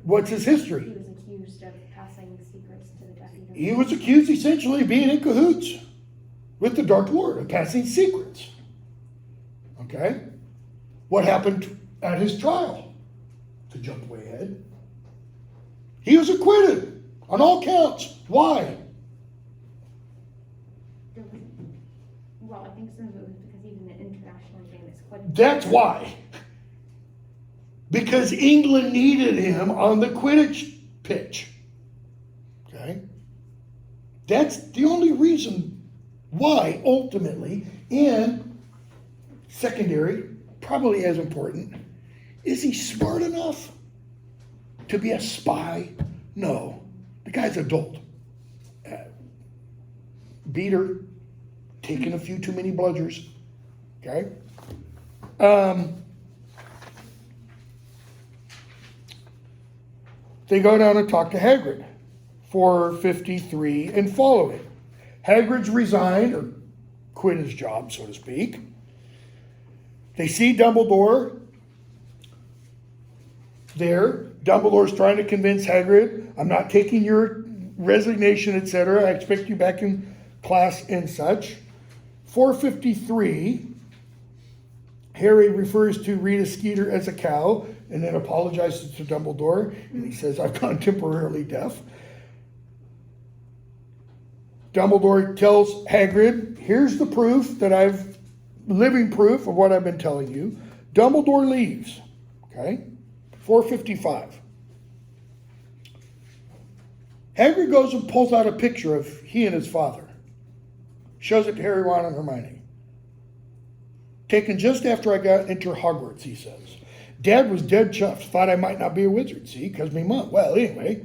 What's his He history? was accused of passing secrets to the Death Eater. He was accused essentially of being in cahoots with the Dark Lord, of passing secrets. Okay? What happened at his trial? To jump way ahead. He was acquitted on all counts. Why? Well, I think some of it was because he was an internationally famous quidditch. That's why. Because England needed him on the Quidditch pitch. Okay? That's the only reason why, ultimately, and secondary, probably as important, is he smart enough to be a spy? No. The guy's adult. Beater, taking a few too many bludgers. Okay? They go down and talk to Hagrid. 453 and following. Hagrid's resigned, or quit his job, so to speak. They see Dumbledore there. Dumbledore's trying to convince Hagrid, I'm not taking your resignation, etc. I expect you back in class and such. 453, Harry refers to Rita Skeeter as a cow and then apologizes to Dumbledore. And he says, I've gone temporarily deaf. Dumbledore tells Hagrid, here's the proof that living proof of what I've been telling you. Dumbledore leaves. Okay? 455. Hagrid goes and pulls out a picture of he and his father. Shows it to Harry, Ron, and Hermione. taken just after I got into Hogwarts, he says. Dad was dead chuffed, thought I might not be a wizard, see, because me mom. Well, anyway,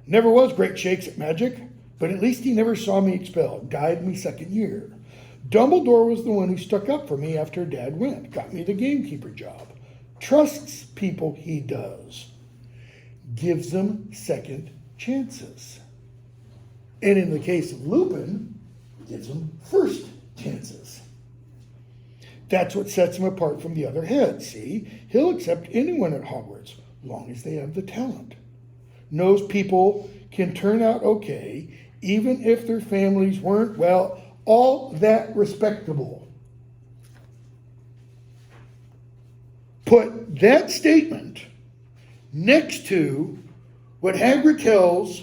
never was great shakes at magic, but at least he never saw me expelled. Died me second year. Dumbledore was the one who stuck up for me after Dad went, got me the gamekeeper job. Trusts people, he does. Gives them second chances. And in the case of Lupin, gives them first chances. That's what sets him apart from the other heads, see? He'll accept anyone at Hogwarts, long as they have the talent. Knows people can turn out okay, even if their families weren't, well, all that respectable. Put that statement next to what Hagrid tells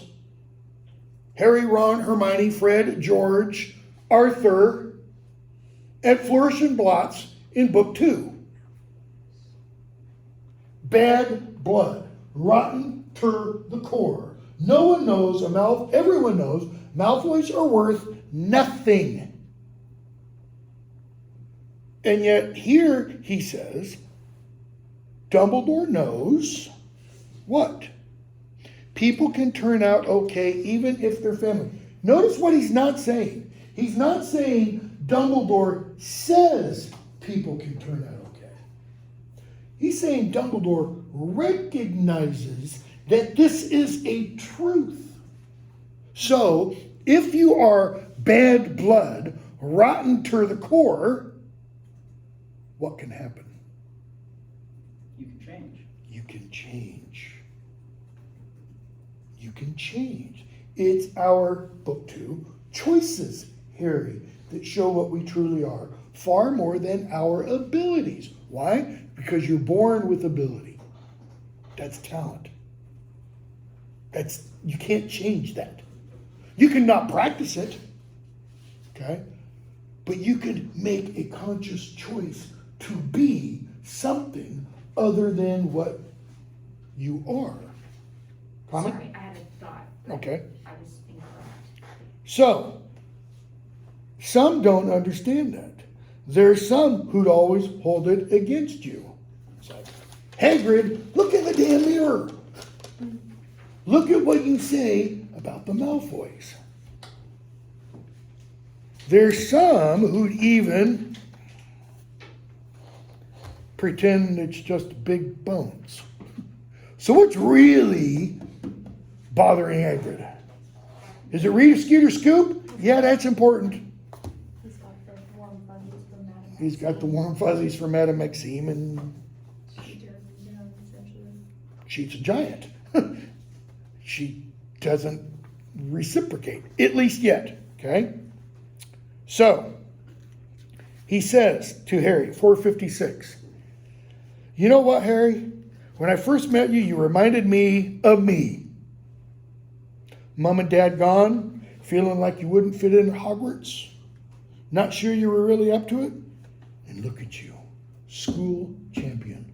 Harry, Ron, Hermione, Fred, George, Arthur at Flourish and Blotts in book 2. Bad blood, rotten to the core. No one knows, everyone knows, Malfoys are worth nothing. And yet here he says, Dumbledore knows what? People can turn out okay even if they're family. Notice what he's not saying. He's not saying Dumbledore says people can turn out okay. He's saying Dumbledore recognizes that this is a truth. So, if you are bad blood, rotten to the core, what can happen? You can change. You can change. You can change. It's our, book 2, choices, Harry, that show what we truly are, far more than our abilities. Why? Because you're born with ability. That's talent. You can't change that. You can not practice it, okay? But you can make a conscious choice to be something other than what you are. Comment? Sorry, I had a thought. but Okay. I was incorrect. So, some don't understand that. There's some who'd always hold it against you. It's like, Hagrid, look in the damn mirror. Look at what you say about the Malfoys. There's some who'd even pretend it's just big bones. So what's really bothering Hagrid? Is it Rita Skeeter Scoop? Yeah, that's important. He's got the warm fuzzies from Madame. He's got the warm fuzzies from Madame Maxime, and She turns down, essentially. she's a giant. She doesn't reciprocate, at least yet, okay? So, he says to Harry, 456, you know what, Harry? When I first met you, you reminded me of me. Mom and Dad gone, feeling like you wouldn't fit in at Hogwarts, not sure you were really up to it, and look at you, school champion.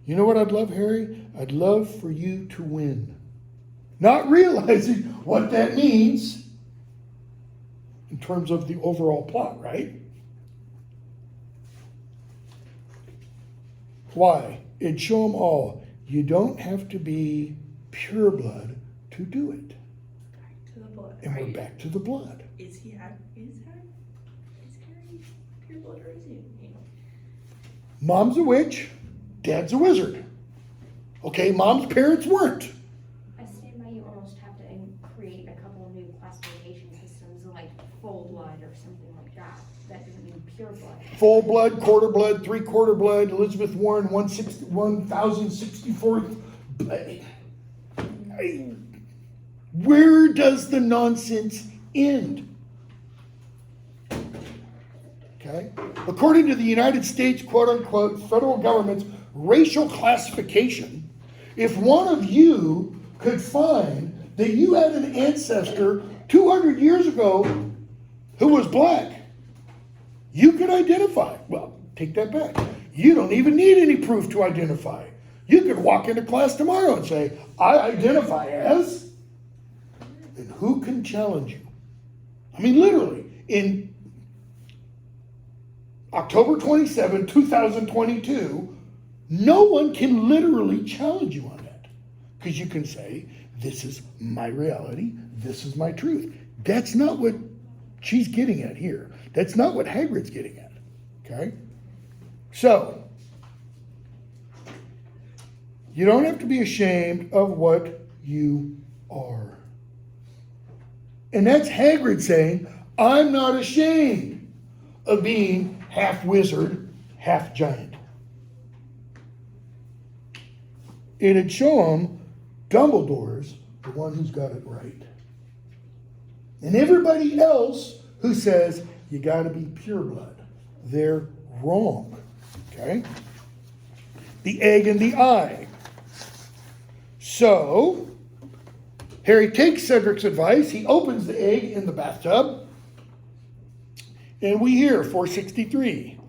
You know what I'd love, Harry? I'd love for you to win. Not realizing what that means in terms of the overall plot, right? Why? It'd show them all. You don't have to be pure blood to do it. Back to the blood. And we're back to the blood. Is Harry pure blood or is he? Mom's a witch, Dad's a wizard. Okay, Mom's parents weren't. I stand by you almost have to create a couple of new classification systems, like full blood or something like that. That doesn't mean pure blood. Full blood, quarter blood, three-quarter blood, Elizabeth Warren, 1064th. Where does the nonsense end? Okay? According to the United States, quote-unquote, federal government's racial classification, if one of you could find that you had an ancestor 200 years ago who was black, you could identify. Well, take that back. You don't even need any proof to identify. You could walk into class tomorrow and say, I identify as, and who can challenge you? I mean, literally, October 27, 2022, no one can literally challenge you on that. Because you can say, this is my reality, this is my truth. That's not what she's getting at here. That's not what Hagrid's getting at. Okay? So, you don't have to be ashamed of what you are. And that's Hagrid saying, I'm not ashamed of being half wizard, half giant. It'd show him Dumbledore's the one who's got it right. And everybody else who says you got to be pureblood, they're wrong. Okay? The egg and the eye. So, Harry takes Cedric's advice. He opens the egg in the bathtub. And we hear 463.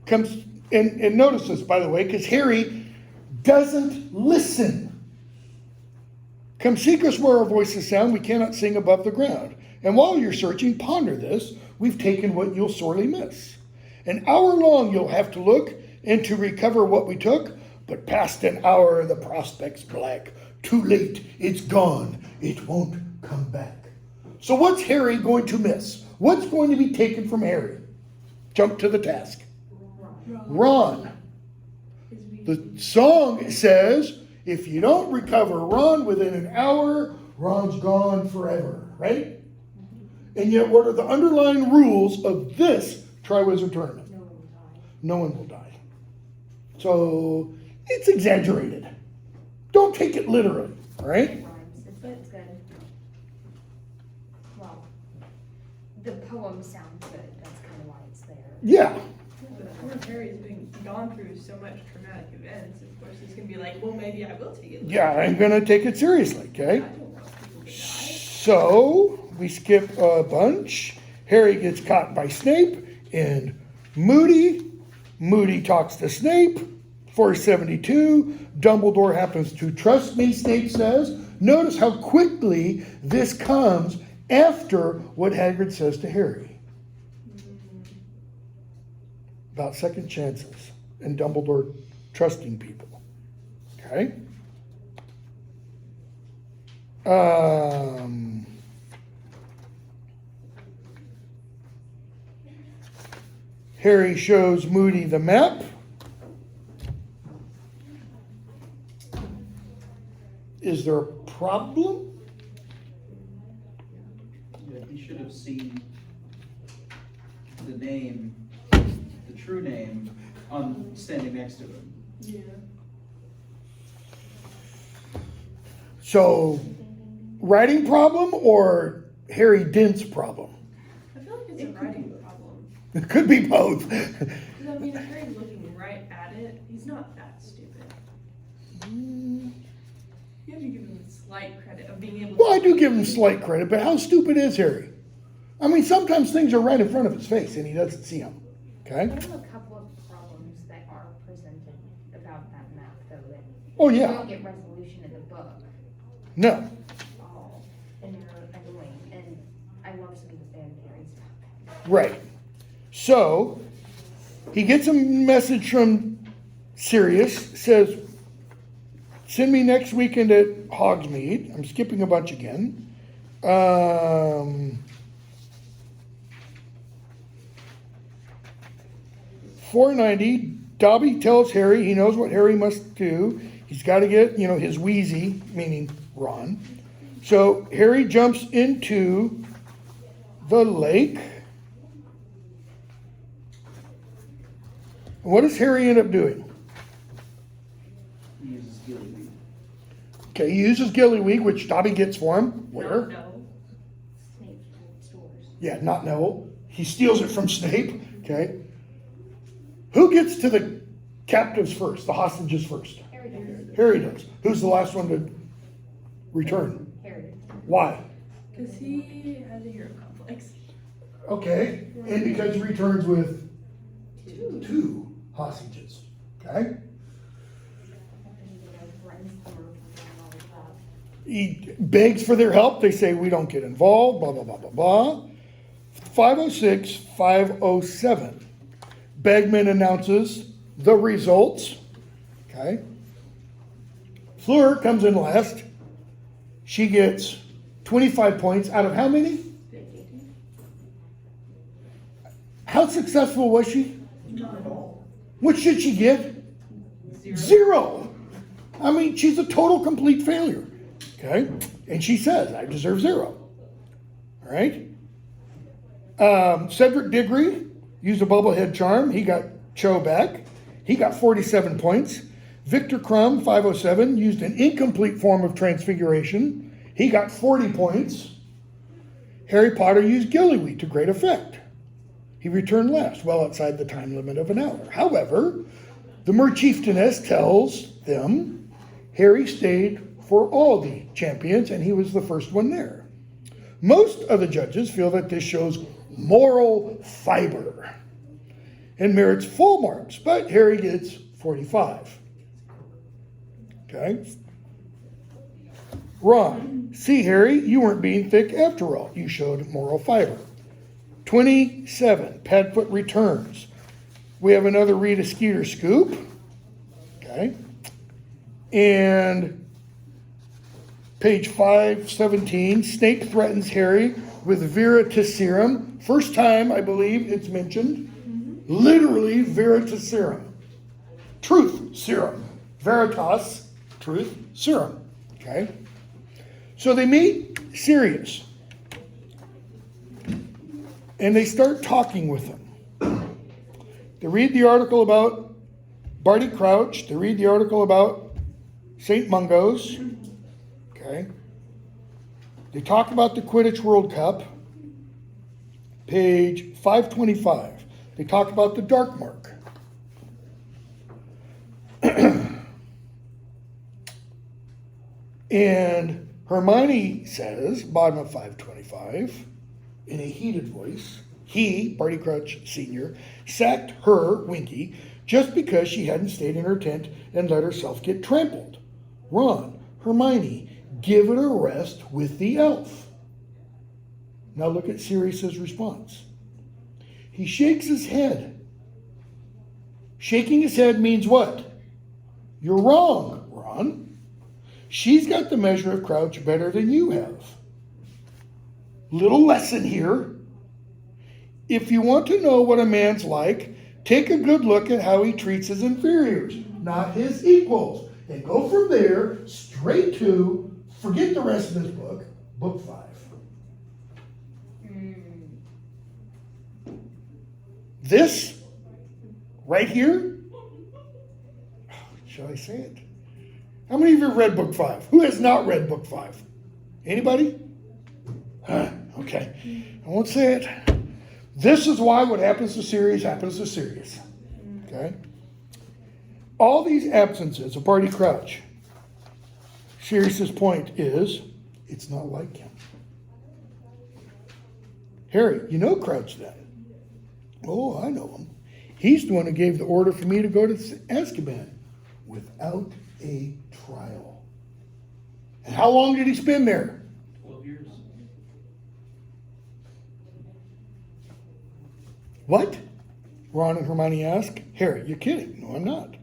Comes, and notice this, by the way, because Harry doesn't listen. Come seek us where our voices sound, we cannot sing above the ground. And while you're searching, ponder this. We've taken what you'll sorely miss. An hour long you'll have to look, and to recover what we took, but past an hour the prospect's black. Too late, it's gone, it won't come back. So what's Harry going to miss? What's going to be taken from Harry? Jump to the task. Ron. The song says, if you don't recover Ron within an hour, Ron's gone forever, right? And yet, what are the underlying rules of this Triwizard Tournament? No one will die. So, it's exaggerated. Don't take it literally, all right? It rhymes. It's good. Well, the poem sounds good. That's kind of why it's there. Yeah. But poor Harry's been gone through so much traumatic events. Of course, he's gonna be like, well, maybe I will take it. Yeah, I'm going to take it seriously, I okay? don't want people to die. So, we skip a bunch. Harry gets caught by Snape and Moody. Moody talks to Snape. 472. Dumbledore happens to trust me, Snape says. Notice how quickly this comes after what Hagrid says to Harry. About second chances and Dumbledore trusting people. Okay? Harry shows Moody the map. Is there a problem? Yeah, he should have seen the name, the true name, on standing next to him. Yeah. So, writing problem or Harry Dent's problem? I feel like it's a writing problem. It could be both. Because I mean, if Harry's looking right at it, he's not that stupid. You have to give him slight credit of being able to. Well, I do give him slight credit, but how stupid is Harry? I mean, sometimes things are right in front of his face and he doesn't see them. Okay? I have a couple of problems that are presented about that map, though, that Oh, you yeah. don't get resolution in the book. No. Oh, and they're annoying, and I love some of the fan theories about that. Right. So, he gets a message from Sirius, says, send me next weekend at Hogsmeade. I'm skipping a bunch again. 490, Dobby tells Harry he knows what Harry must do. He's got to get, his Wheezy, meaning Ron. So Harry jumps into the lake. What does Harry end up doing? He uses Gillyweed. Okay, he uses Gillyweed, which Dobby gets for him. Where? No. Snape stores. Yeah, not Neville. He steals it from Snape. Okay. Who gets to the captives first, the hostages first? Harry does. Harry does. Who's the last one to return? Harry. Because Why? he has a hero complex. Okay, and because he returns with Two. two hostages. Okay? He begs for their help. They say, we don't get involved, blah, blah, blah, blah, blah. 506, 507. Bagman announces the results. Okay. Fleur comes in last. She gets 25 points out of how many? How successful was she? Not at all. What should she get? Zero. I mean, she's a total complete failure. Okay? And she says, I deserve zero. All right? Cedric Diggory used a bubblehead charm. He got Cho back. He got 47 points. Victor Crumb, 507, used an incomplete form of transfiguration. He got 40 points. Harry Potter used gillyweed to great effect. He returned last, well outside the time limit of an hour. However, the Merchieftainess tells them Harry stayed for all the champions and he was the first one there. Most of the judges feel that this shows moral fiber and merits full marks, but Harry gets 45. Okay? Ron, see Harry, you weren't being thick after all. You showed moral fiber. 27, Padfoot returns. We have another Rita Skeeter scoop. Okay. And page 517, Snape threatens Harry with Veritaserum. First time, I believe, it's mentioned. Literally, Veritaserum. Truth serum. Veritas, truth serum. Okay. So they meet Sirius. And they start talking with him. They read the article about Barty Crouch. They read the article about St. Mungo's. Okay. They talk about the Quidditch World Cup. Page 525. They talk about the Dark Mark. And Hermione says, bottom of 525, in a heated voice, he, Barty Crouch Sr., sacked her, Winky, just because she hadn't stayed in her tent and let herself get trampled. Ron, Hermione, give it a rest with the elf. Now look at Sirius's response. He shakes his head. Shaking his head means what? You're wrong, Ron. She's got the measure of Crouch better than you have. Little lesson here. If you want to know what a man's like, take a good look at how he treats his inferiors, not his equals. And go from there straight to, forget the rest of this book, book 5. This, right here, shall I say it? How many of you have read book 5? Who has not read book 5? Anybody? Okay, I won't say it. This is why what happens to Sirius happens to Sirius. Okay? All these absences of Barty Crouch, Sirius's point is, it's not like him. Harry, you know Crouch then? Oh, I know him. He's the one who gave the order for me to go to Azkaban without a trial. And how long did he spend there? 12 years. What? Ron and Hermione ask. Harry, you're kidding. No, I'm not.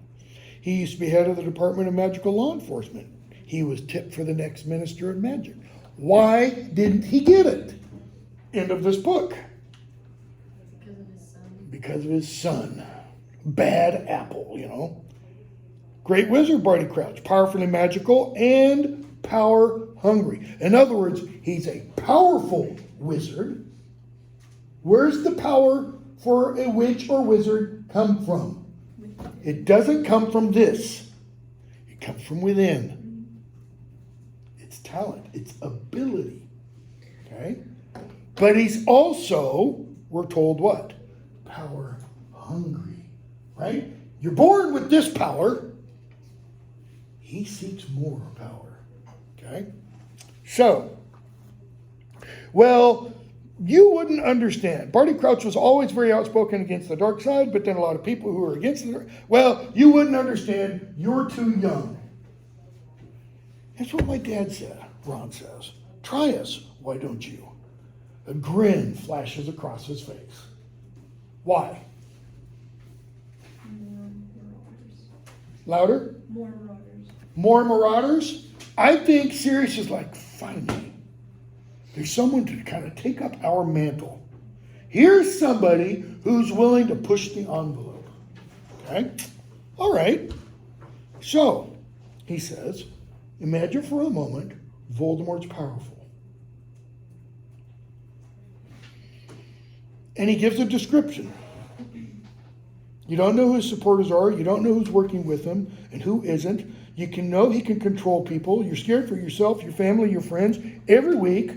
He used to be head of the Department of Magical Law Enforcement. He was tipped for the next Minister of Magic. Why didn't he get it? End of this book. Because of his son. Because of his son. Bad apple, you know. Great wizard, Barty Crouch. Powerfully magical and power hungry. In other words, he's a powerful wizard. Where's the power for a witch or wizard come from? It doesn't come from this. It comes from within. It's talent. It's ability. Okay? But he's also, we're told what? Power hungry. Right? You're born with this power. He seeks more power. Okay? So, well, you wouldn't understand. Barty Crouch was always very outspoken against the dark side, but then a lot of people who were against the dark, well, you wouldn't understand. You're too young. That's what my dad said, Ron says. Try us, why don't you? A grin flashes across his face. Why? Louder? More marauders. More marauders? I think Sirius is like, finally, there's someone to kind of take up our mantle. Here's somebody who's willing to push the envelope. Okay? All right. So, he says, imagine for a moment Voldemort's powerful. And he gives a description. You don't know who his supporters are. You don't know who's working with him and who isn't. You can know he can control people. You're scared for yourself, your family, your friends. Every week,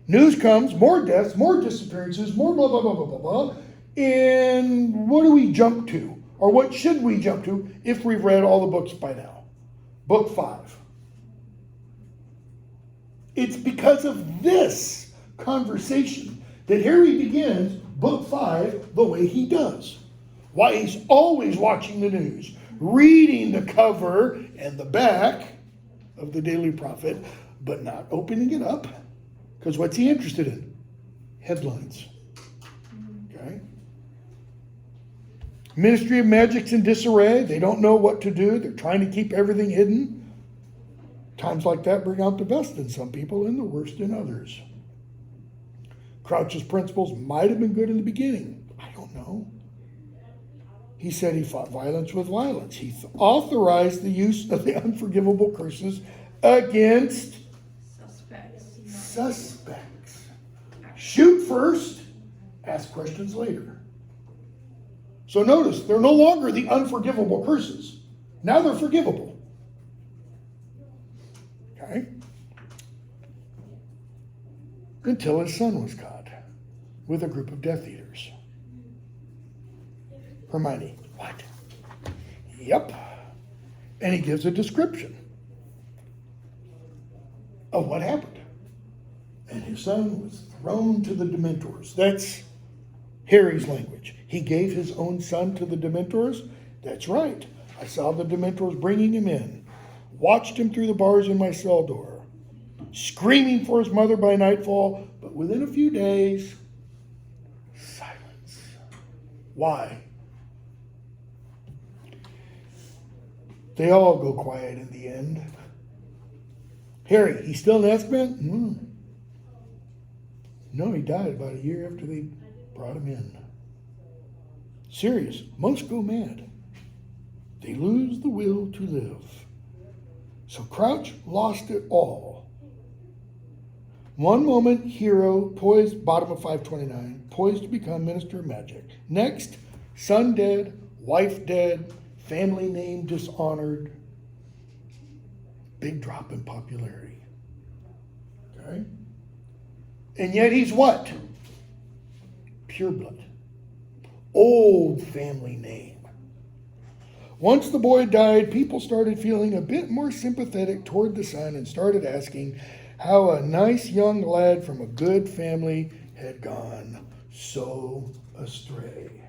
news comes, more deaths, more disappearances, more blah, blah, blah, blah, blah, blah. And what do we jump to? Or what should we jump to if we've read all the books by now? Book 5. It's because of this conversation that Harry begins book 5 the way he does. Why he's always watching the news, reading the cover and the back of the Daily Prophet, but not opening it up. Because what's he interested in? Headlines. Okay? Ministry of Magic's in disarray. They don't know what to do. They're trying to keep everything hidden. Times like that bring out the best in some people and the worst in others. Crouch's principles might have been good in the beginning. I don't know. He said he fought violence with violence. He authorized the use of the unforgivable curses against suspects. Shoot first, ask questions later. So notice, they're no longer the unforgivable curses. Now they're forgivable. Okay? Until his son was caught with a group of Death Eaters. Hermione, what? Yep. And he gives a description of what happened. And his son was thrown to the Dementors. That's Harry's language. He gave his own son to the Dementors? That's right. I saw the Dementors bringing him in. Watched him through the bars in my cell door. Screaming for his mother by nightfall. But within a few days, silence. Why? They all go quiet in the end. Harry, he's still in Azkaban? No, he died about a year after they brought him in. Sirius, most go mad. They lose the will to live. So Crouch lost it all. One moment, hero, poised, bottom of 529, poised to become Minister of Magic. Next, son dead, wife dead, family name dishonored. Big drop in popularity. Okay? And yet he's what? Pureblood. Old family name. Once the boy died, people started feeling a bit more sympathetic toward the son and started asking how a nice young lad from a good family had gone so astray.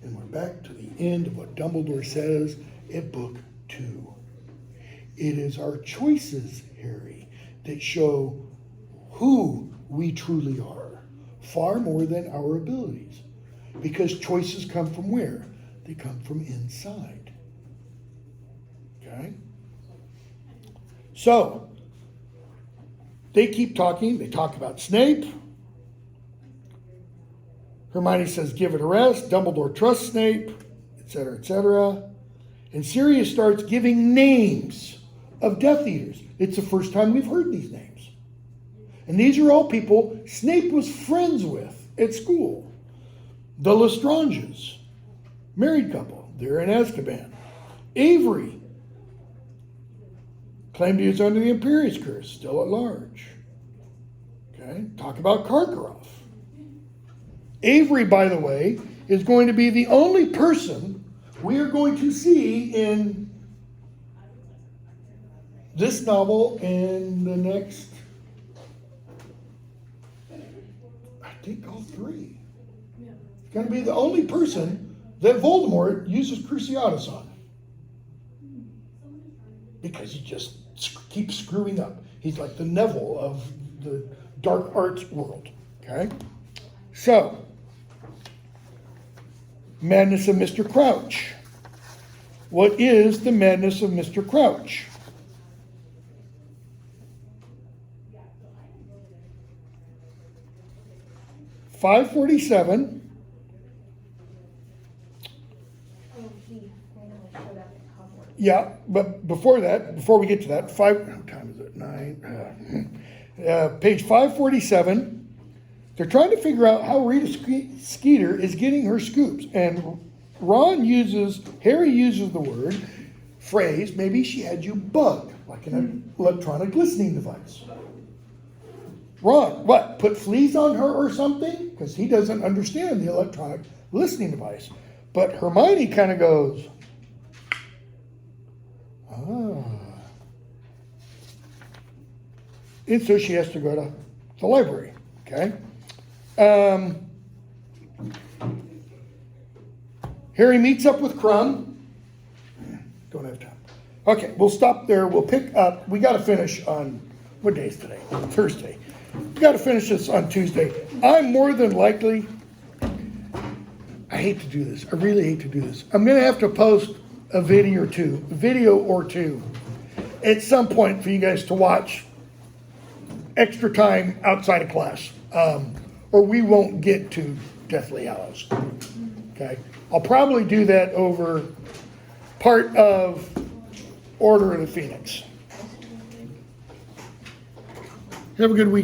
And we're back to the end of what Dumbledore says in book 2. It is our choices, Harry, that show who we truly are, far more than our abilities. Because choices come from where? They come from inside. Okay? So, they keep talking. They talk about Snape. Hermione says, give it a rest. Dumbledore trusts Snape, etc., etc. And Sirius starts giving names of Death Eaters. It's the first time we've heard these names. And these are all people Snape was friends with at school. The Lestranges, married couple, they're in Azkaban. Avery, claimed he was under the Imperius Curse, still at large. Okay, talk about Karkaroff. Avery, by the way, is going to be the only person we are going to see in this novel and the next, I think all 3. It's going to be the only person that Voldemort uses Cruciatus on. Because he just keeps screwing up. He's like the Neville of the dark arts world. Okay? So, Madness of Mr. Crouch. What is the madness of Mr. Crouch? $547. Oh, he randomly showed up at Hogwarts. Yeah, but before that, before we get to that, what time is it? 9. Page 547. They're trying to figure out how Rita Skeeter is getting her scoops, and Harry uses the phrase, maybe she had you bugged, like an electronic listening device. Ron, what, put fleas on her or something? Because he doesn't understand the electronic listening device. But Hermione kind of goes, ah. And so she has to go to the library, okay? Harry meets up with Crumb. Don't have time. Okay, we'll stop there. We'll pick up. We got to finish on, what day is today? Thursday. We got to finish this on Tuesday. I'm more than likely, I hate to do this. I really hate to do this. I'm going to have to post a video or two at some point for you guys to watch extra time outside of class. Or we won't get to Deathly Hallows. Okay? I'll probably do that over part of Order of the Phoenix. Have a good weekend.